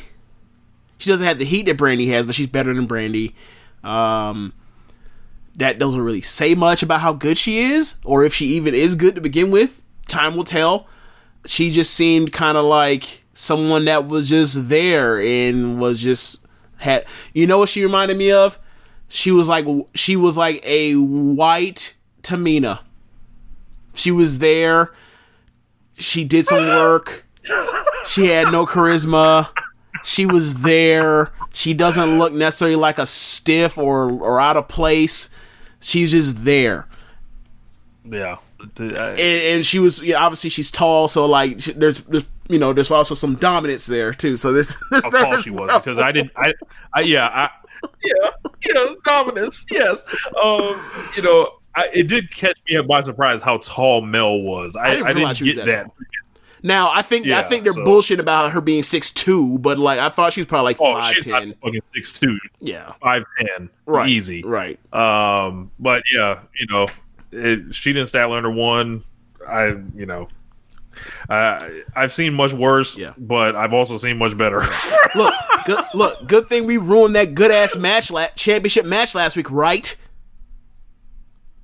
She doesn't have the heat that Brandy has, but she's better than Brandy. That doesn't really say much about how good she is, or if she even is good to begin with. Time will tell. She just seemed kind of like someone that was just there and was just had. You know what she reminded me of? She was like a white Tamina. She was there. She did some work. She had no charisma. She was there. She doesn't look necessarily like a stiff or out of place. She's just there. Yeah. And she was, obviously she's tall, so like there's also some dominance there too. So this how tall she was, because dominance. Yes. It did catch me by surprise how tall Mel was. I didn't get that. Tall. Now I think they're bullshit about her being 6'2", but like I thought she was probably like 5'10". She's not fucking 6'2". Yeah, 5'10". Right, easy. Right. But yeah, she didn't Statlander won. I've seen much worse, but I've also seen much better. Good thing we ruined that good ass championship match last week, right?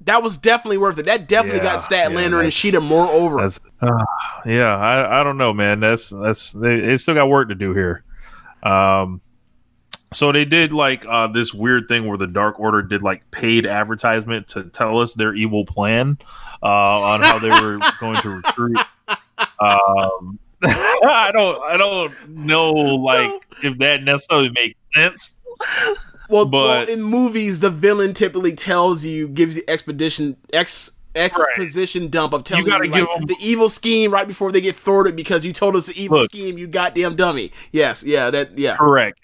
That was definitely worth it. That definitely got Statlander and Shida more over. I don't know, man. They still got work to do here. So they did like this weird thing where the Dark Order did like paid advertisement to tell us their evil plan on how they were going to recruit. I don't know like if that necessarily makes sense. Well, in movies, the villain typically gives you exposition dump of telling you like, the evil scheme right before they get thwarted because you told us the evil scheme, you goddamn dummy. Yes, correct.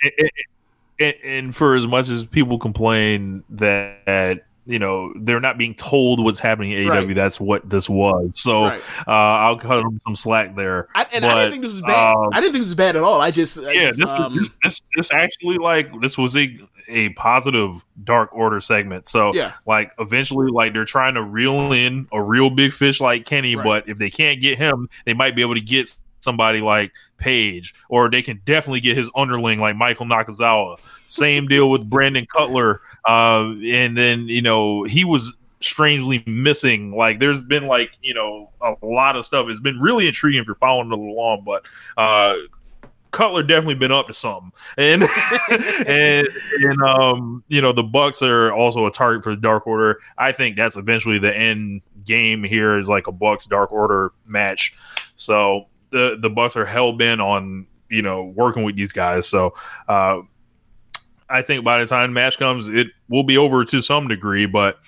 And for as much as people complain that they're not being told what's happening in AEW, that's what this was. So I'll cut them some slack there. I didn't think this was bad. I didn't think this was bad at all. This actually this was a positive Dark Order segment. So like eventually like they're trying to reel in a real big fish like Kenny, but if they can't get him, they might be able to get somebody like Page, or they can definitely get his underling like Michael Nakazawa. Same deal with Brandon Cutler. And then, he was strangely missing. Like there's been like, a lot of stuff. It's been really intriguing if you're following it along, but Cutler definitely been up to something. And the Bucks are also a target for the Dark Order. I think that's eventually the end game here is like a Bucks Dark Order match. So the Bucks are hell bent on working with these guys. So I think by the time the match comes, it will be over to some degree. But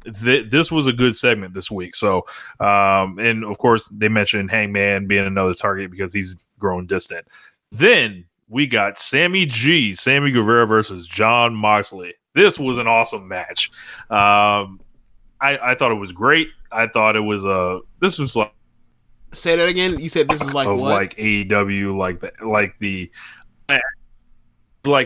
this was a good segment this week. So and of course they mentioned Hangman being another target because he's grown distant. Then we got Sammy Guevara versus Jon Moxley. This was an awesome match. I thought it was great. I thought it was this was like. Say that again. You said this is like of what? Like AEW, like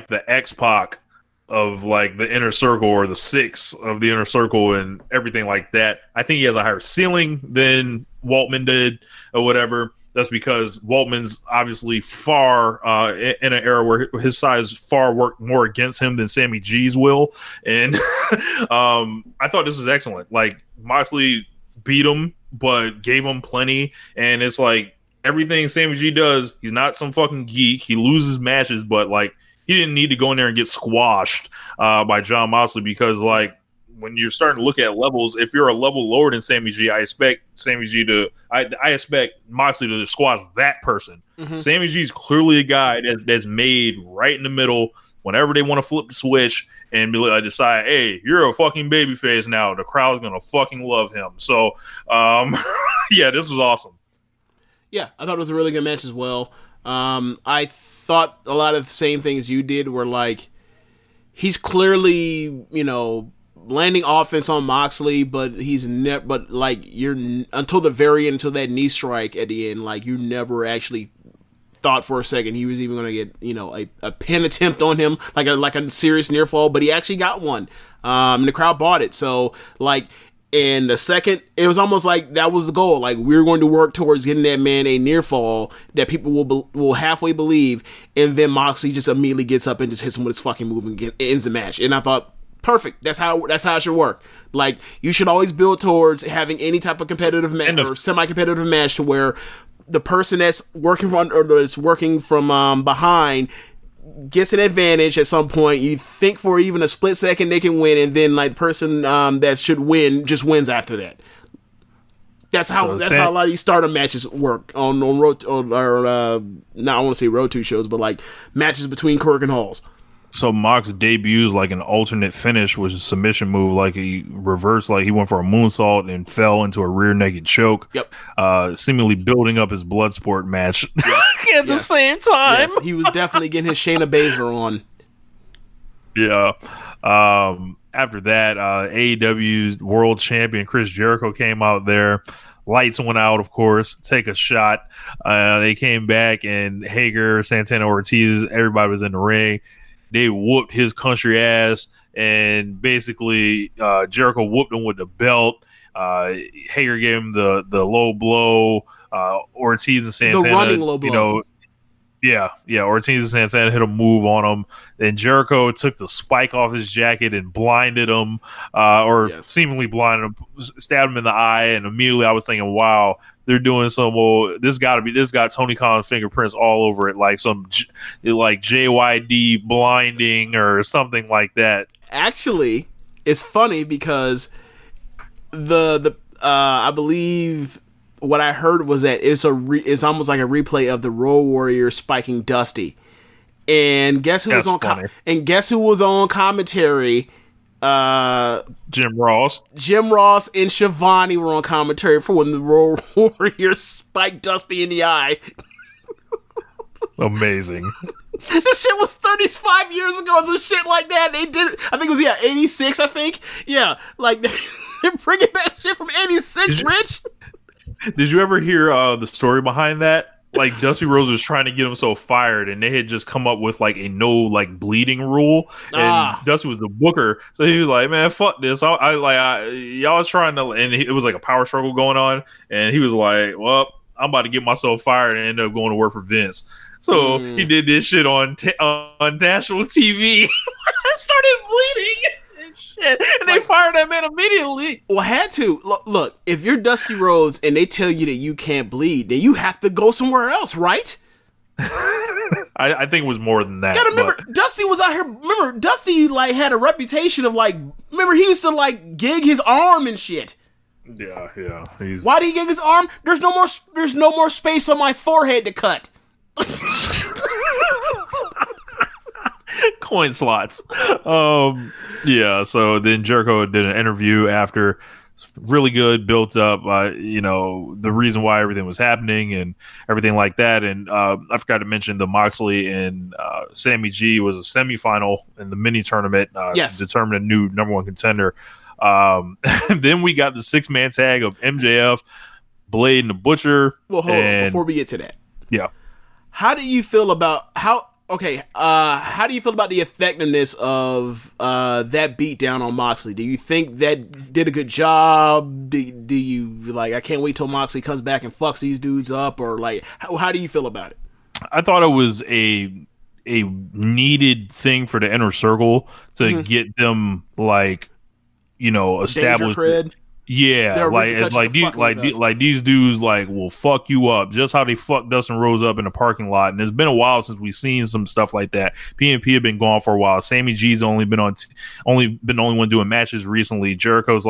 the X-Pac of like the Inner Circle, or the Six of the Inner Circle, and everything like that. I think he has a higher ceiling than Waltman did, or whatever. That's because Waltman's obviously far in an era where his size far worked more against him than Sammy G's will. And I thought this was excellent. Like Moxley beat him, but gave him plenty. And it's like everything Sammy G does, he's not some fucking geek. He loses matches, but like he didn't need to go in there and get squashed by Jon Moxley, because like when you're starting to look at levels, if you're a level lower than Sammy G, I expect I expect Moxley to squash that person. Mm-hmm. Sammy G is clearly a guy that's made right in the middle. Whenever they want to flip the switch and decide, hey, you're a fucking babyface now, the crowd's gonna fucking love him. So, yeah, this was awesome. Yeah, I thought it was a really good match as well. I thought a lot of the same things you did were like, he's clearly, landing offense on Moxley, but until the very end, until that knee strike at the end, like you never actually thought for a second he was even going to get, a pin attempt on him, like a serious near fall, but he actually got one. And the crowd bought it. So in the second, it was almost like that was the goal. Like, we're going to work towards getting that man a near fall that people will halfway believe, and then Moxley just immediately gets up and just hits him with his fucking move and ends the match. And I thought, perfect. That's how it should work. Like, you should always build towards having any type of competitive match or semi-competitive match to where the person that's working from behind gets an advantage at some point. You think for even a split second they can win, and then the person that should win just wins after that. That's how a lot of these Stardom matches work on road I want to say Road 2 shows, but matches between Cork and Halls. So Mox debuts like an alternate finish, which is a submission move. Like he reversed, like he went for a moonsault and fell into a rear naked choke. Yep. Seemingly building up his Bloodsport match at the same time. Yes, he was definitely getting his Shayna Baszler on. Yeah. After that, AEW's world champion Chris Jericho came out there. Lights went out, of course. Take a shot. They came back, and Hager, Santana Ortiz, everybody was in the ring. They whooped his country ass, and basically Jericho whooped him with the belt. Hager gave him the low blow. Ortiz and Santana, the running low blow. Ortiz and Santana hit a move on him. Then Jericho took the spike off his jacket and blinded him, seemingly blinded him, stabbed him in the eye. And immediately I was thinking, wow, they're doing some. This got Tony Khan's fingerprints all over it, like some JYD blinding or something like that. Actually, it's funny because I believe. What I heard was that it's almost like a replay of the Road Warrior spiking Dusty, and guess who was on commentary? Jim Ross and Shivani were on commentary for when the Road Warrior spiked Dusty in the eye. Amazing. This shit was 35 years ago or some shit like that. They did it. I think it was 86. I think they're bringing back shit from 86. Rich. Did you ever hear the story behind that? Like, Dusty Rhodes was trying to get him so fired, and they had just come up with a no bleeding rule, and Dusty was the booker, so he was like, "Man, fuck this! Y'all trying to," and it was like a power struggle going on, and he was like, "Well, I'm about to get myself fired," and ended up going to work for Vince. So he did this shit on national TV. Started bleeding. Shit. And they fired that man immediately. Well, had to. Look, if you're Dusty Rhodes and they tell you that you can't bleed, then you have to go somewhere else, right? I think it was more than that. You gotta remember, Dusty was out here. Remember, Dusty had a reputation of remember, he used to gig his arm and shit. Yeah. Why did he gig his arm? There's no more space on my forehead to cut. Coin slots. So then Jericho did an interview after. Really good, built up, the reason why everything was happening and everything like that. And I forgot to mention the Moxley and Sammy G was a semifinal in the mini tournament to determine a new number one contender. Then we got the 6-man tag of MJF, Blade, and the Butcher. Well, hold on, before we get to that. Yeah. How do you feel about how do you feel about the effectiveness of that beatdown on Moxley? Do you think that did a good job? Do you I can't wait till Moxley comes back and fucks these dudes up, or how do you feel about it? I thought it was a needed thing for the Inner Circle to get them established. Yeah, like these dudes will fuck you up just how they fucked Dustin Rhodes up in the parking lot. And it's been a while since we've seen some stuff like that. PNP have been gone for a while. Sammy G's only been the only one doing matches recently. Jericho's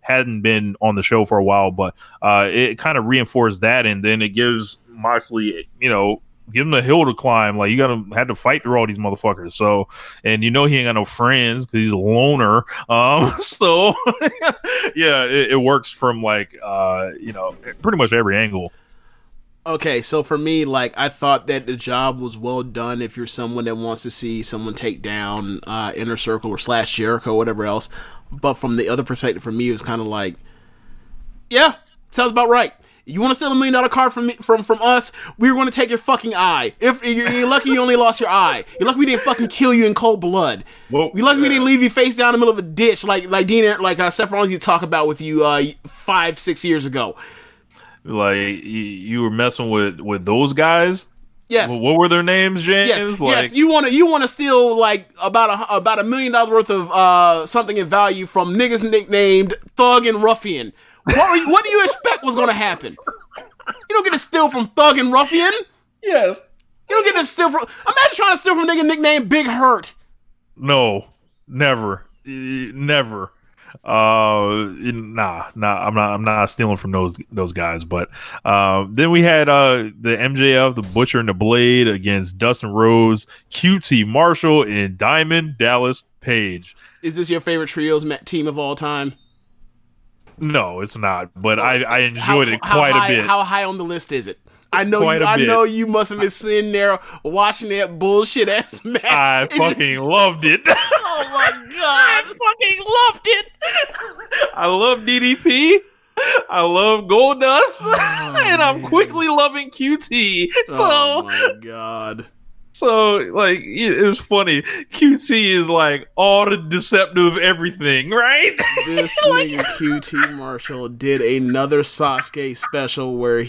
hadn't been on the show for a while, but it kind of reinforced that, and then it gives Moxley, give him a hill to climb. Like, you had to fight through all these motherfuckers. So, and he ain't got no friends because he's a loner. So yeah, it works from pretty much every angle. Okay, so for me, I thought that the job was well done if you're someone that wants to see someone take down Inner Circle or / Jericho or whatever else. But from the other perspective, for me, it was kind of yeah, sounds about right. You want to steal $1 million card from us? We're going to take your fucking eye. If you're lucky, you only lost your eye. You're lucky we didn't fucking kill you in cold blood. You're lucky we didn't leave you face down in the middle of a ditch like Seth Rollins used to talk about with you 5-6 years ago. You were messing with those guys. Yes. What were their names, James? Yes. You want to steal about $1 million worth of something in value from niggas nicknamed Thug and Ruffian. What do you expect was going to happen? You don't get to steal from Thug and Ruffian. Yes. You don't get to steal from. Imagine trying to steal from a nigga nicknamed Big Hurt. No, never. Nah. I'm not stealing from those guys. But then we had the MJF, the Butcher and the Blade against Dustin Rhodes, QT Marshall, and Diamond Dallas Page. Is this your favorite trios team of all time? No, it's not. But I enjoyed it quite a bit. How high on the list is it? I know you must have been sitting there watching that bullshit ass match. I fucking loved it. Oh my god, I fucking loved it. I love DDP. I love Goldust, and I'm quickly loving QT. So, oh my god. So, it was funny. QT is all the deceptive everything, right? This nigga QT Marshall did another Sasuke special where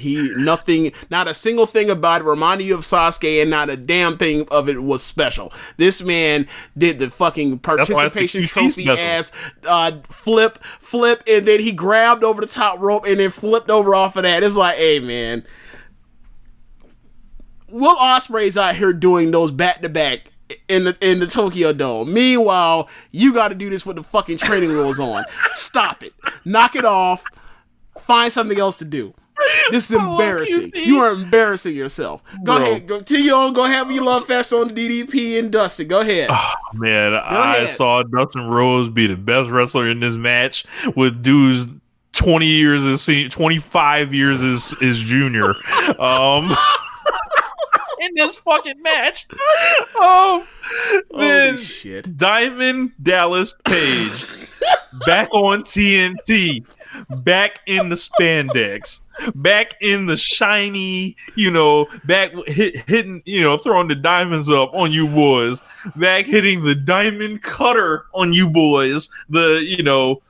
not a single thing about it reminded you of Sasuke, and not a damn thing of it was special. This man did the fucking participation trophy ass flip, and then he grabbed over the top rope and then flipped over off of that. It's hey man. Will Ospreay's out here doing those back-to-back in the Tokyo Dome. Meanwhile, you got to do this with the fucking training wheels on. Stop it. Knock it off. Find something else to do. This is embarrassing. You are embarrassing yourself. Go ahead. Go have your love fest on DDP and Dustin. Go ahead. Oh, man, I saw Dustin Rhodes be the best wrestler in this match with dudes 20 years as senior, 25 years as junior. In this fucking match. Then shit. Diamond Dallas Page back on TNT, back in the spandex, back in the shiny, back hitting, throwing the diamonds up on you boys, back hitting the diamond cutter on you boys, the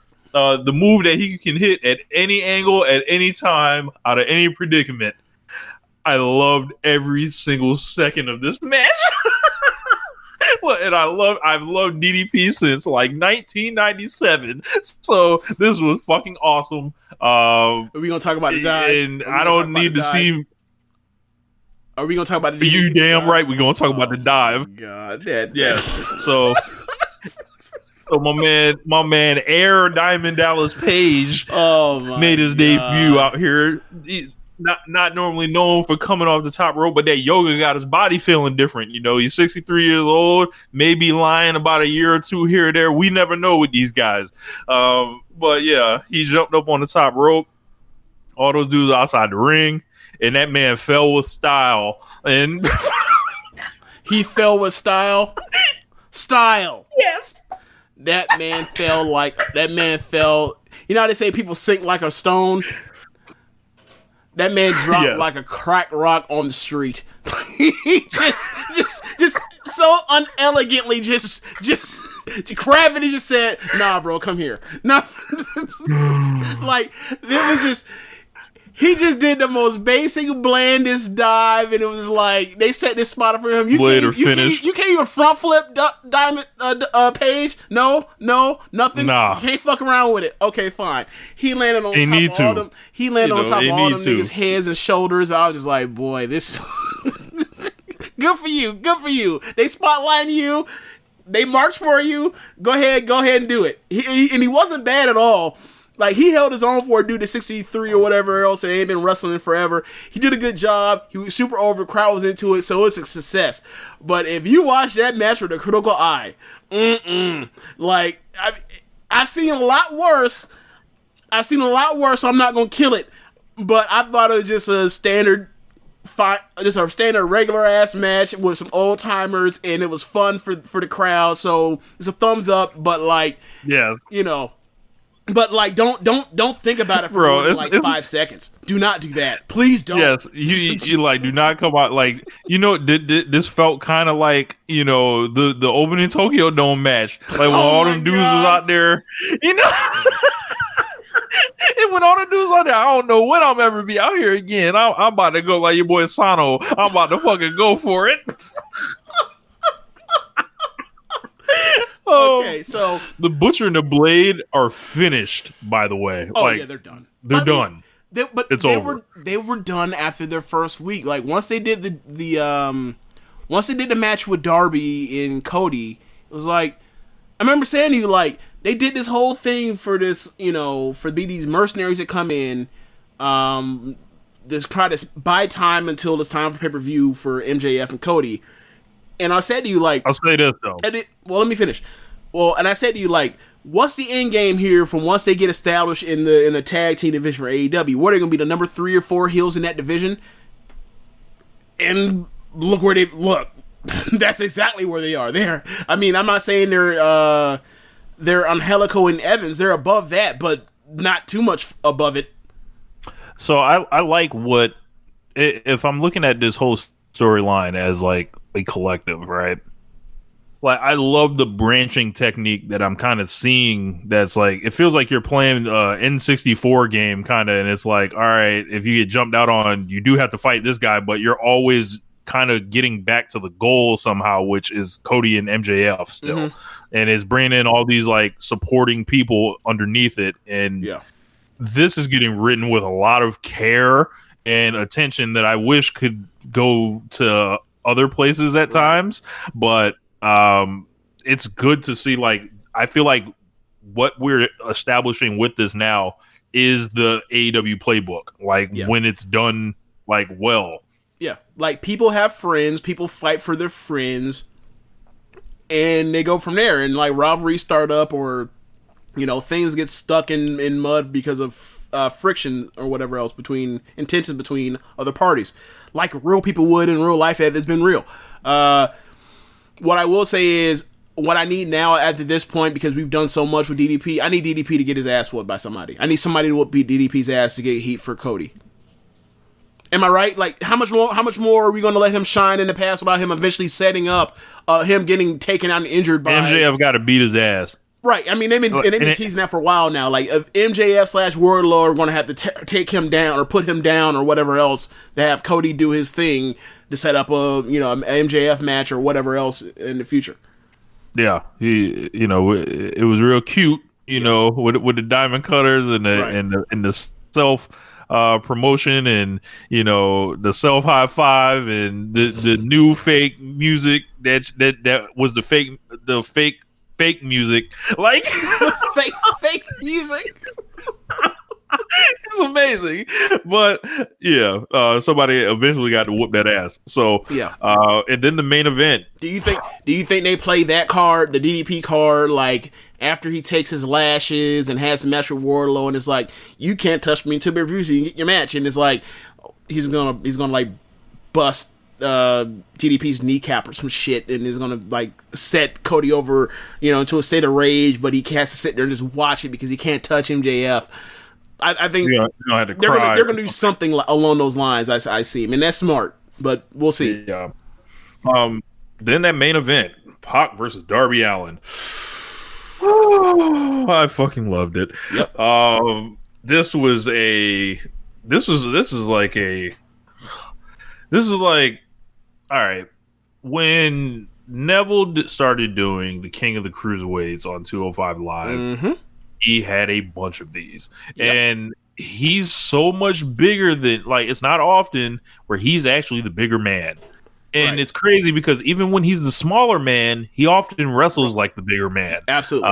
move that he can hit at any angle, at any time, out of any predicament. I loved every single second of this match. And I've loved DDP since 1997. So this was fucking awesome. Are we gonna talk about the dive? And I don't need to see. Are we gonna talk about the? You damn right. We're gonna talk about the dive. God, yeah. So my man, Air Diamond Dallas Page, made his debut out here. Not normally known for coming off the top rope, but that yoga got his body feeling different. He's 63 years old, maybe lying about a year or two here or there. We never know with these guys. But yeah, he jumped up on the top rope. All those dudes outside the ring, and that man fell with style. And he fell with style. Style. Yes. That man fell. You know how they say people sink like a stone? That man dropped like a cracked rock on the street. He just so unelegantly just gravity just said, "Nah, bro, come here." It was just He just did the most basic, blandest dive, and it was like they set this spot for him. You can't even front flip Diamond Page. No, nothing. Nah. You can't fuck around with it. Okay, fine. He landed on top of all them. He landed on top of all them niggas' heads and shoulders. I was just like, boy, this. Good for you. Good for you. They spotlighting you. They march for you. Go ahead and do it. He wasn't bad at all. Like, he held his own for a dude at 63 or whatever else and ain't been wrestling forever. He did a good job. He was super over. The crowd was into it, so it's a success. But if you watch that match with a critical eye, like, I've seen a lot worse. So I'm not going to kill it. But I thought it was just a standard regular ass match with some old timers, and it was fun for the crowd. So it's a thumbs up. But, like, yes, you know. But, like, don't think about it for more than 5 seconds. Do not do that. Please don't. Yes, you like, do not come out, like, you know, this felt kind of like, you know, the opening Tokyo Dome match. Like, when all them dudes was out there, you know. And when all the dudes out there, I don't know when I'm ever be out here again. I'm about to go like your boy Sano. I'm about to fucking go for it. Okay, so the Butcher and the Blade are finished, by the way. Oh, yeah, they're done. They're done. It's over. They were done after their first week. Like, once they did the match with Darby and Cody, it was like, I remember saying to you, like, they did this whole thing for this, you know, for these mercenaries that come in, just try to buy time until it's time for pay-per-view for MJF and Cody. And I said to you, like... I'll say this, though. Well, let me finish. Well, and I said to you, like, what's the end game here from once they get established in the tag team division for AEW? What are they going to be, the number 3 or 4 heels in that division? And look where they... Look. That's exactly where they are. I mean, I'm not saying they're on Helico and Evans. They're above that, but not too much above it. So I like what... If I'm looking at this whole storyline as, like, a collective, right? Like, I love the branching technique that I'm kind of seeing. That's like, it feels like you're playing N64 game kind of, and it's like, all right, if you get jumped out on, you do have to fight this guy, but you're always kind of getting back to the goal somehow, which is Cody and MJF still, and it's bringing in all these like supporting people underneath it, and this is getting written with a lot of care and attention that I wish could go to other places at times, but it's good to see. Like, I feel like what we're establishing with this now is the AEW playbook, like when it's done like well. Yeah, like, people have friends, people fight for their friends, and they go from there, and like rivalries start up, or, you know, things get stuck in mud because of friction or whatever else intentions between other parties, like real people would in real life that's been real. What I will say is, what I need now at this point, because we've done so much with DDP, I need DDP to get his ass whooped by somebody. I need somebody to beat DDP's ass to get heat for Cody. Am I right? Like, how much more are we going to let him shine in the past without him eventually setting up him getting taken out and injured by... MJF got to beat his ass. Right. I mean, they've been teasing that for a while now. Like, if MJF/Wardlow are going to have to take him down or put him down or whatever else, to have Cody do his thing to set up an MJF match or whatever else in the future. Yeah. It was real cute, with the diamond cutters and the self... promotion, and the self high five, and the new fake music that was the fake music, like fake music. It's amazing, but somebody eventually got to whoop that ass. So and then the main event. Do you think they play that card, the DDP card, like after he takes his lashes and has a match with Wardlow, and it's like, you can't touch me until you can get your match, and it's like he's gonna like bust DDP's kneecap or some shit, and is gonna like set Cody over into a state of rage, but he has to sit there and just watch it because he can't touch MJF. I think they're gonna do something along those lines. I see him, and that's smart, but we'll see. Yeah. Then that main event, Pac versus Darby Allin. I fucking loved it. Yep. This was a this is like all right, when Neville started doing the King of the Cruiserweights on 205 Live, he had a bunch of these, and he's so much bigger than, like, it's not often where he's actually the bigger man. And it's crazy because even when he's the smaller man, he often wrestles like the bigger man. Absolutely.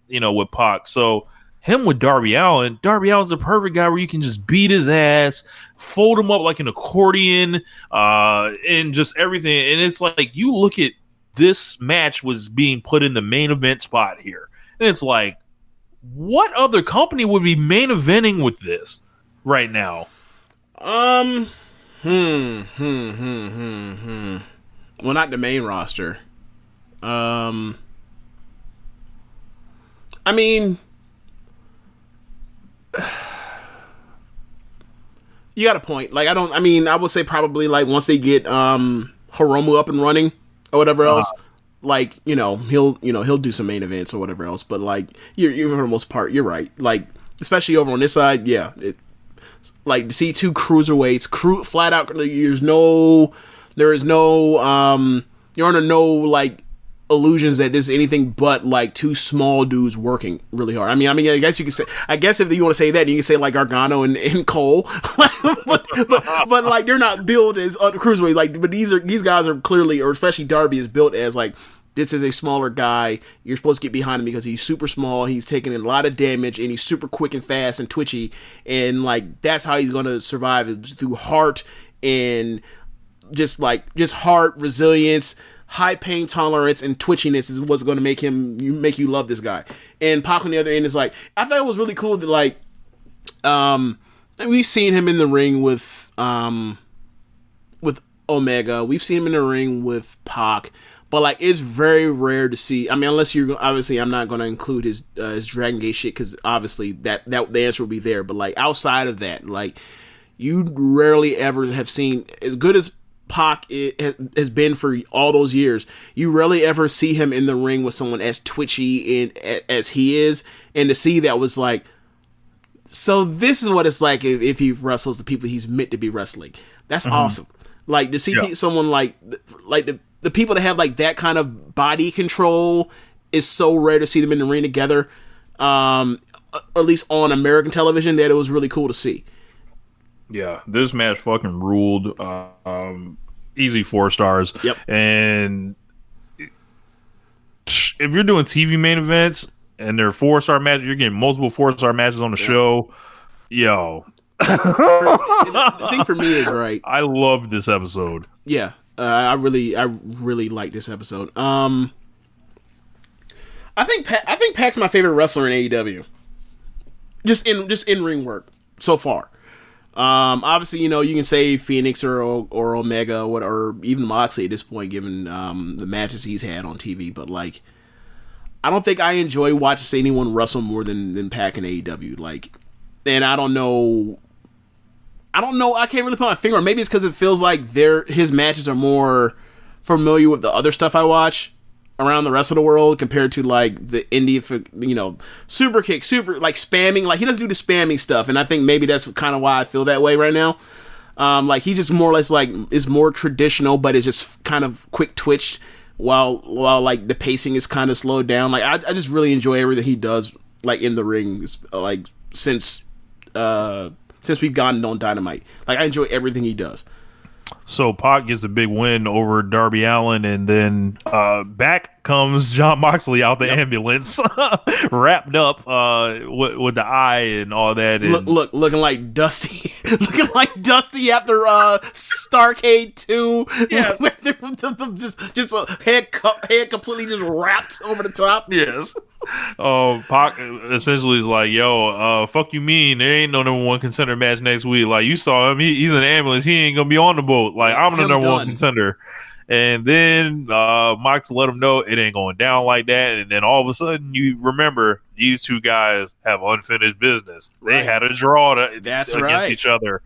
With Pac. So him with Darby Allin's the perfect guy where you can just beat his ass, fold him up like an accordion, and just everything. And it's like, you look at this match was being put in the main event spot here. And it's like, what other company would be main eventing with this right now? Well, not the main roster. I mean, you got a point. Like, I would say probably, like, once they get Hiromu up and running or whatever else, like, he'll do some main events or whatever else. But, like, you're for the most part, you're right. Like, especially over on this side, yeah, like, to see two cruiserweights, flat out, there is no, you're under no, like, illusions that this is anything but, like, two small dudes working really hard. I mean, I guess you could say, if you want to say that, you can say, like, Gargano and Cole, but like, they're not built as cruiserweights. Like, but these guys are clearly, or especially Darby, is built as, like, this is a smaller guy. You're supposed to get behind him because he's super small. He's taking a lot of damage, and he's super quick and fast and twitchy. And, like, that's how he's going to survive, is through heart and just heart, resilience, high pain tolerance, and twitchiness is what's going to make you love this guy. And Pac on the other end is like, I thought it was really cool that, like, we've seen him in the ring with Omega. We've seen him in the ring with Pac. But, like, it's very rare to see. I mean, unless you're obviously, I'm not going to include his Dragon Gate shit, because obviously that the answer will be there. But, like, outside of that, like, you rarely ever have seen, as good as Pac has been for all those years, you rarely ever see him in the ring with someone as twitchy as he is. And to see that was like, so this is what it's like if he wrestles the people he's meant to be wrestling. That's awesome. Like, to see someone like the people that have, like, that kind of body control is so rare to see them in the ring together, or at least on American television, that it was really cool to see. Yeah, this match fucking ruled. Easy 4 stars. Yep. And if you're doing TV main events and they're 4-star matches, you're getting multiple 4-star matches on the show. Yo. The thing for me is, right, I loved this episode. Yeah. I really like this episode. I think Pac's my favorite wrestler in AEW. Just in ring work so far. Obviously, you can say Phoenix or Omega or even Moxley at this point, given the matches he's had on TV. But, like, I don't think I enjoy watching anyone wrestle more than Pac in AEW. Like, and I don't know. I can't really put my finger on. Maybe it's because it feels like his matches are more familiar with the other stuff I watch around the rest of the world compared to, like, the indie, super kick, like, spamming. Like, he doesn't do the spamming stuff, and I think maybe that's kind of why I feel that way right now. Like, he just more or less, like, is more traditional, but it's just kind of quick twitched while like, the pacing is kind of slowed down. Like, I just really enjoy everything he does, like, in the ring, like, since we've gotten on Dynamite. Like, I enjoy everything he does. So Pac gets a big win over Darby Allin, and then back comes Jon Moxley out the ambulance, wrapped up with the eye and all that. And looking like Dusty, after Starrcade 2. Yeah, just a head completely just wrapped over the top. Yes. Pac essentially is like, yo, fuck you mean there ain't no #1 contender match next week. Like, you saw him, he's in the ambulance, he ain't gonna be on the boat. Like, I'm the #1 contender. And then Mox let him know it ain't going down like that. And then all of a sudden you remember these two guys have unfinished business. They had a draw against each other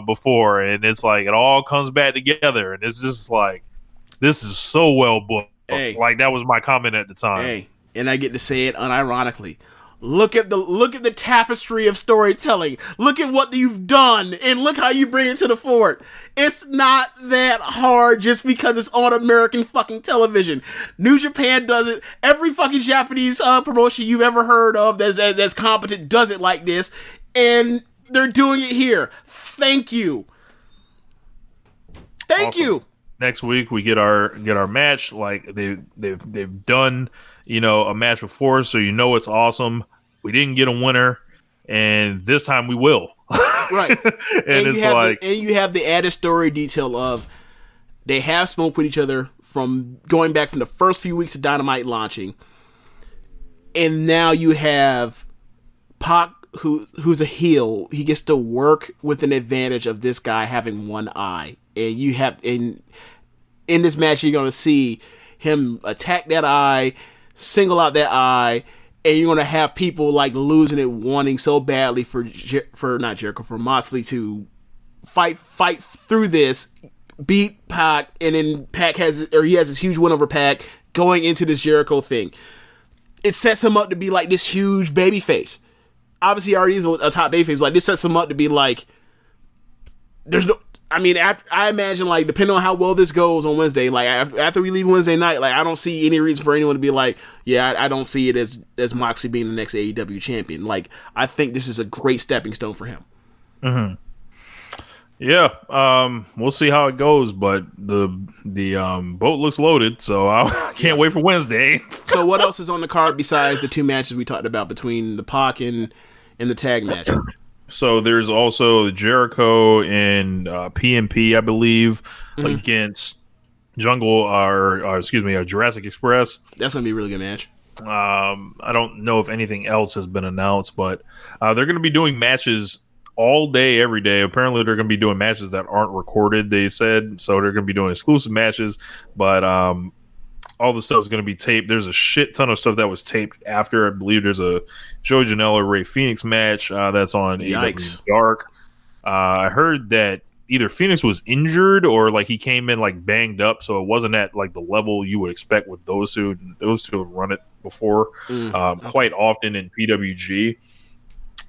before, and it's like it all comes back together, and it's just like, this is so well booked. Like, that was my comment at the time. And I get to say it unironically. Look at the tapestry of storytelling. Look at what you've done, and look how you bring it to the fore. It's not that hard just because it's on American fucking television. New Japan does it. Every fucking Japanese promotion you've ever heard of that's competent does it like this, and they're doing it here. Thank you. Thank you. Next week we get our match. Like they've done, a match before, so it's awesome. We didn't get a winner, and this time we will. Right. and it's like, and you have the added story detail of they have smoked with each other from going back from the first few weeks of Dynamite launching, and now you have Pac, who's a heel. He gets to work with an advantage of this guy having one eye, and you have in this match you're gonna see him attack that eye, single out that eye. And you're gonna have people like losing it, wanting so badly for Moxley to fight through this, beat Pac, and then he has this huge win over Pac going into this Jericho thing. It sets him up to be like this huge babyface. Obviously, he already is a top babyface. Like this sets him up to be like, there's no. I mean, I imagine, like, depending on how well this goes on Wednesday, like, after we leave Wednesday night, like, I don't see any reason for anyone to be like, yeah, I don't see it as Moxley being the next AEW champion. Like, I think this is a great stepping stone for him. Mm-hmm. Yeah, we'll see how it goes, but the boat looks loaded, so I can't wait for Wednesday. So what else is on the card besides the two matches we talked about between the Pac and the tag match? So there's also Jericho and PNP, I believe, against Jurassic Express. That's going to be a really good match. I don't know if anything else has been announced, but they're going to be doing matches all day, every day. Apparently, they're going to be doing matches that aren't recorded, they said. So they're going to be doing exclusive matches, but all the stuff is going to be taped. There's a shit ton of stuff that was taped after. I believe there's a Joey Janela Ray Phoenix match that's on AEW Dark. I heard that either Phoenix was injured or like he came in like banged up, so it wasn't at like the level you would expect with those two. Those two have run it before quite often in PWG.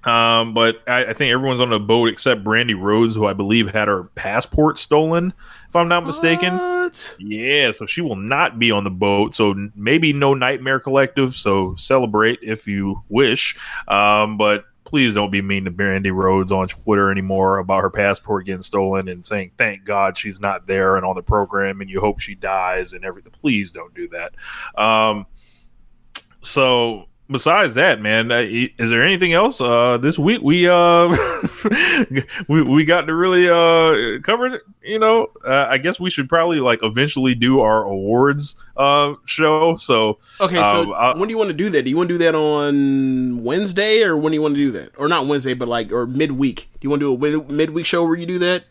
But I think everyone's on the boat except Brandy Rhodes, who I believe had her passport stolen, if I'm not mistaken. What? Yeah, so she will not be on the boat. So maybe no Nightmare Collective. So celebrate if you wish. But please don't be mean to Brandy Rhodes on Twitter anymore about her passport getting stolen and saying thank God she's not there and on the program and you hope she dies and everything. Please don't do that. So besides that, man, is there anything else this week we got to really cover? I guess we should probably like eventually do our awards show. So okay, so when do you want to do that? Do you want to do that on Wednesday, or when do you want to do that? Or not Wednesday, but or midweek? Do you want to do a midweek show where you do that?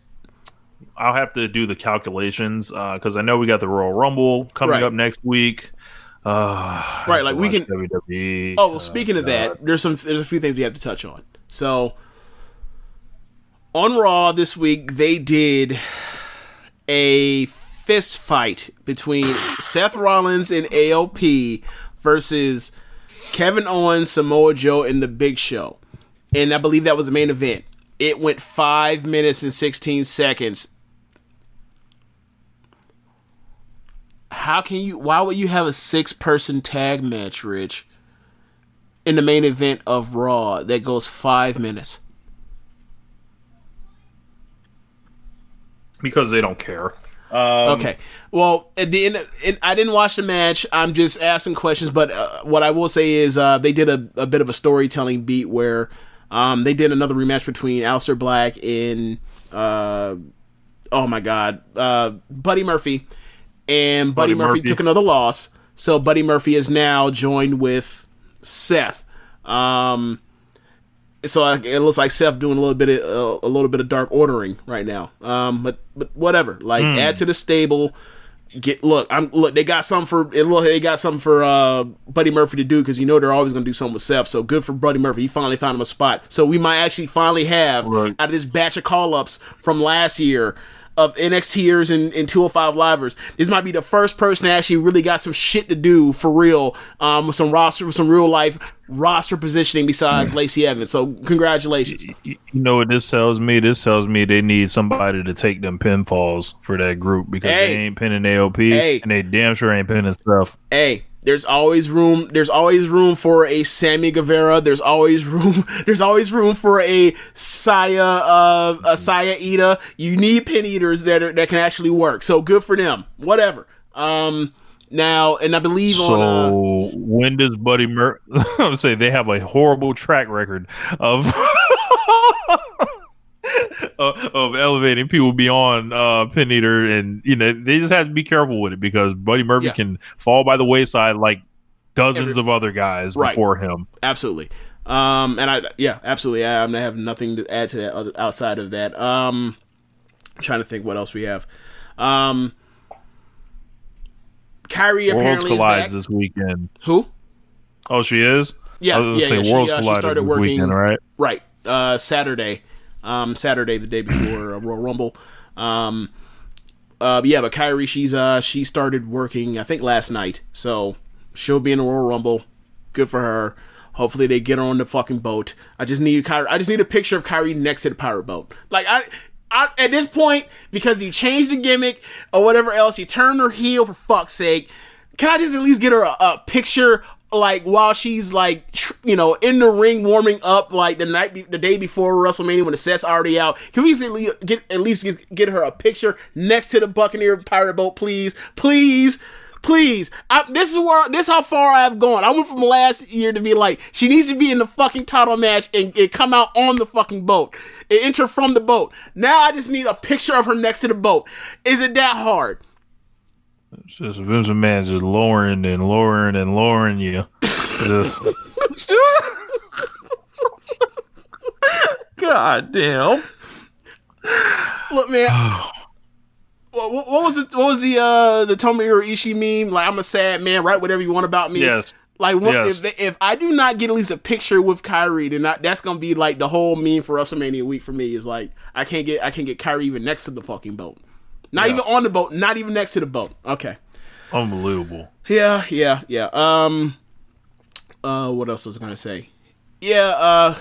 I'll have to do the calculations because I know we got the Royal Rumble coming up next week. Right, like we can. WWE. Oh, well, speaking of that, there's a few things we have to touch on. So on Raw this week, they did a fist fight between Seth Rollins and AOP versus Kevin Owens, Samoa Joe, and The Big Show, and I believe that was the main event. It went 5 minutes and 16 seconds. Why would you have a 6-person tag match, Rich, in the main event of Raw that goes 5 minutes? Because they don't care. Okay. Well, at the end, I didn't watch the match. I'm just asking questions. But what I will say is they did a bit of a storytelling beat where they did another rematch between Aleister Black and Buddy Murphy. And Buddy Murphy took another loss, so Buddy Murphy is now joined with Seth. So it looks like Seth doing a little bit of dark ordering right now. But whatever. Like add to the stable. They got something for Buddy Murphy to do because they're always going to do something with Seth. So good for Buddy Murphy. He finally found him a spot. So we might actually finally have out of this batch of call ups from last year. NXTers and 205 Livers. This might be the first person that actually really got some shit to do for real, with some real life roster positioning besides Lacey Evans. So congratulations. You know what this tells me? This tells me they need somebody to take them pinfalls for that group because they ain't pinning AOP and they damn sure ain't pinning stuff. Hey, there's always room for a Sammy Guevara. There's always room for a Saya Ida. You need pin eaters that can actually work. So good for them. Whatever. Now, and I believe when does Buddy Murphy? I would say they have a horrible track record of of elevating people beyond pin eater, and they just have to be careful with it because Buddy Murphy can fall by the wayside like dozens of other guys before him. Absolutely. Absolutely. I have nothing to add to that outside of that. I'm trying to think what else we have. Kyrie apparently collides is back this weekend. Who? Oh, she is? Yeah. Worlds she started working weekend, right? Right. Saturday, the day before Royal Rumble. But Kyrie, she started working, I think, last night. So she'll be in the Royal Rumble. Good for her. Hopefully they get her on the fucking boat. I just need a picture of Kyrie next to the pirate boat. Like I at this point, because you changed the gimmick or whatever else, you turned her heel for fuck's sake. Can I just at least get her a picture, like while she's like, in the ring warming up, like the day before WrestleMania when the set's already out? Can we at least get her a picture next to the Buccaneer pirate boat, please, please? Please, this is how far I've gone. I went from last year to be like, she needs to be in the fucking title match and come out on the fucking boat and enter from the boat. Now I just need a picture of her next to the boat. Is it that hard? It's just Vince McMahon just lowering and lowering and lowering you. God damn. Look, man. What was the Tomohiro Ishii meme? Like, I'm a sad man, write whatever you want about me. Yes. Like, if I do not get at least a picture with Kyrie, then that's gonna be like the whole meme for WrestleMania week for me. Is like I can't get Kyrie even next to the fucking boat, not even on the boat, not even next to the boat. Okay. Unbelievable. Yeah. What else was I gonna say? Yeah.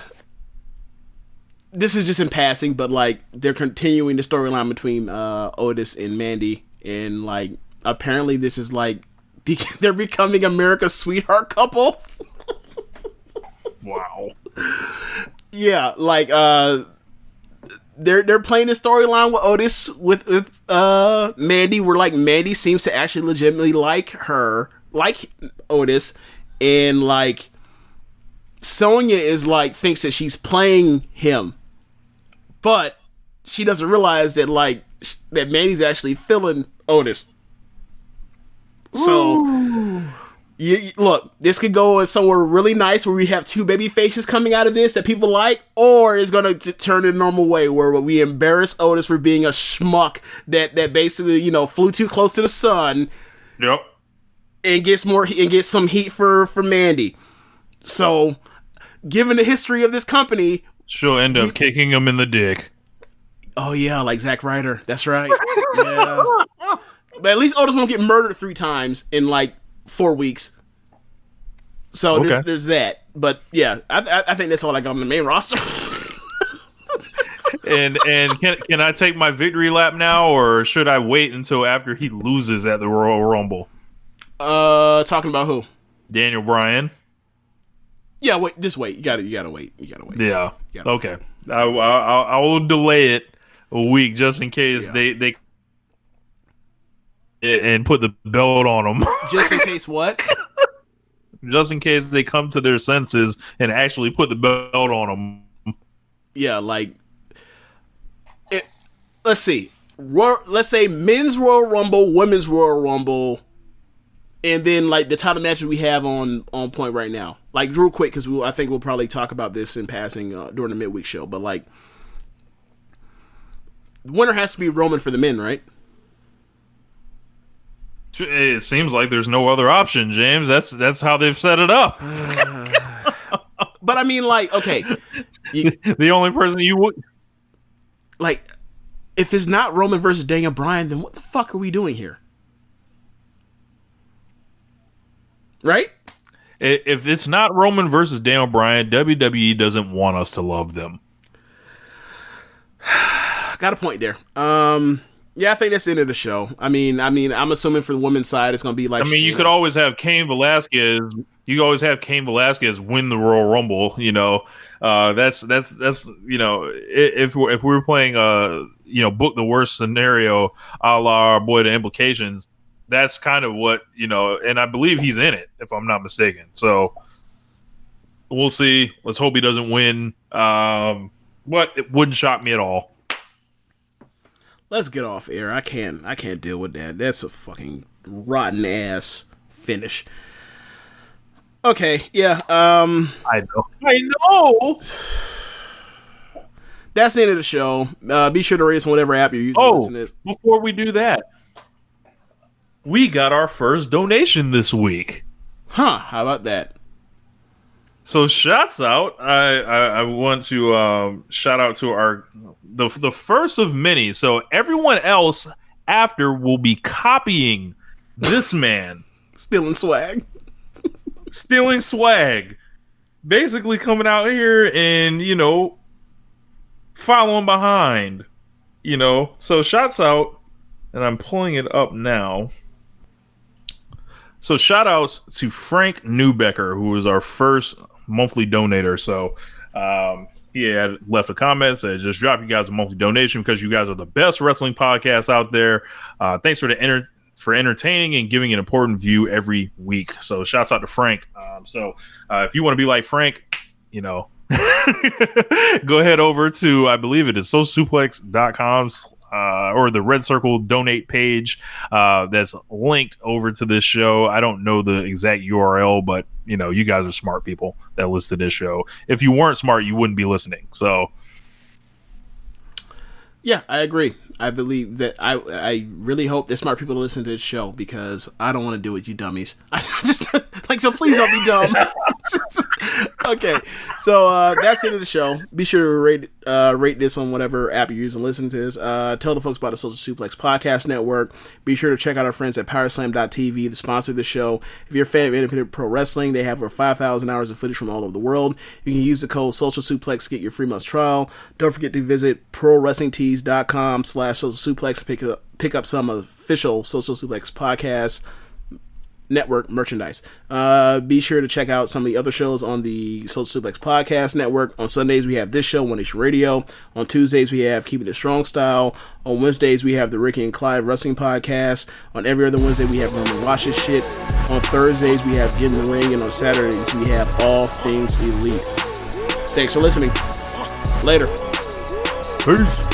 This is just in passing, but like they're continuing the storyline between Otis and Mandy, and like apparently this is like they're becoming America's sweetheart couple. Wow. Yeah, like they're playing the storyline with Otis with Mandy, where like Mandy seems to actually legitimately like Otis, and like Sonya is like thinks that she's playing him. But she doesn't realize that that Mandy's actually feeling Otis. So, look, this could go somewhere really nice where we have two baby faces coming out of this that people like, or it's going to turn the normal way where we embarrass Otis for being a schmuck that basically, flew too close to the sun. Yep. And gets some heat for Mandy. So, given the history of this company, she'll end up kicking him in the dick. Oh, yeah, like Zack Ryder. That's right. Yeah. But at least Otis won't get murdered 3 times in, 4 weeks. So there's that. But, yeah, I think that's all I got on the main roster. and can I take my victory lap now, or should I wait until after he loses at the Royal Rumble? Talking about who? Daniel Bryan. Yeah, wait. Just wait. You gotta wait. Yeah. Okay. I will delay it a week just in case they and put the belt on them. Just in case what? Just in case they come to their senses and actually put the belt on them. Yeah, let's see. Let's say men's Royal Rumble, women's Royal Rumble, and then the title matches we have on point right now. Real quick, because I think we'll probably talk about this in passing during the midweek show. But the winner has to be Roman for the men, right? It seems like there's no other option, James. That's how they've set it up. But I mean, okay, the only person you would if it's not Roman versus Daniel Bryan, then what the fuck are we doing here? Right? If it's not Roman versus Daniel Bryan, WWE doesn't want us to love them. Got a point there. Yeah, I think that's the end of the show. I mean, I'm assuming for the women's side, it's going to be like. I mean, you could always have Cain Velasquez. You could always have Cain Velasquez win the Royal Rumble. You know, that's you know, if we were playing book the worst scenario, a la our boy The Implications. That's kind of what, you know, and I believe he's in it, if I'm not mistaken. So we'll see. Let's hope he doesn't win. But it wouldn't shock me at all. Let's get off air. I can't deal with that. That's a fucking rotten ass finish. Okay, yeah. I know. That's the end of the show. Be sure to rate us on whatever app you're using to listen to this. Before we do that, we got our first donation this week. Huh, how about that? So shouts out. I want to shout out to the first of many. So everyone else after will be copying this man. Stealing swag. Basically coming out here and, you know, following behind. You know. So shouts out. And I'm pulling it up now. So shout outs to Frank Newbecker, who was our first monthly donator. So he had left a comment, said, just drop you guys a monthly donation because you guys are the best wrestling podcast out there. Thanks for entertaining and giving an important view every week. So shouts out to Frank. So if you want to be like Frank, you know, go ahead over to, I believe it is socialsuplex.com or the Red Circle donate page that's linked over to this show. I don't know the exact URL, but you know, you guys are smart people that listen to this show. If you weren't smart, you wouldn't be listening. So yeah, I agree. I believe that I really hope that smart people listen to this show because I don't want to do it, you dummies. So please don't be dumb. Okay, so that's the end of the show. Be sure to rate this on whatever app you're using to listen to this. Tell the folks about the Social Suplex Podcast Network. Be sure to check out our friends at PowerSlam.tv, the sponsor of the show. If you're a fan of independent pro wrestling, they have over 5,000 hours of footage from all over the world. You can use the code Social Suplex to get your free month trial. Don't forget to visit ProWrestlingTees.com/Social Suplex to pick up some official Social Suplex Podcast Network merchandise. Be sure to check out some of the other shows on the Social Suplex Podcast Network. On Sundays, we have this show, One Nation Radio. On Tuesdays, we have Keepin It Strong Style. On Wednesdays, we have the Ricky and Clive Wrestling Podcast. On every other Wednesday, we have Roman Watch This Shit. On Thursdays, we have Get in the Ring. And on Saturdays, we have All Things Elite. Thanks for listening. Later. Peace.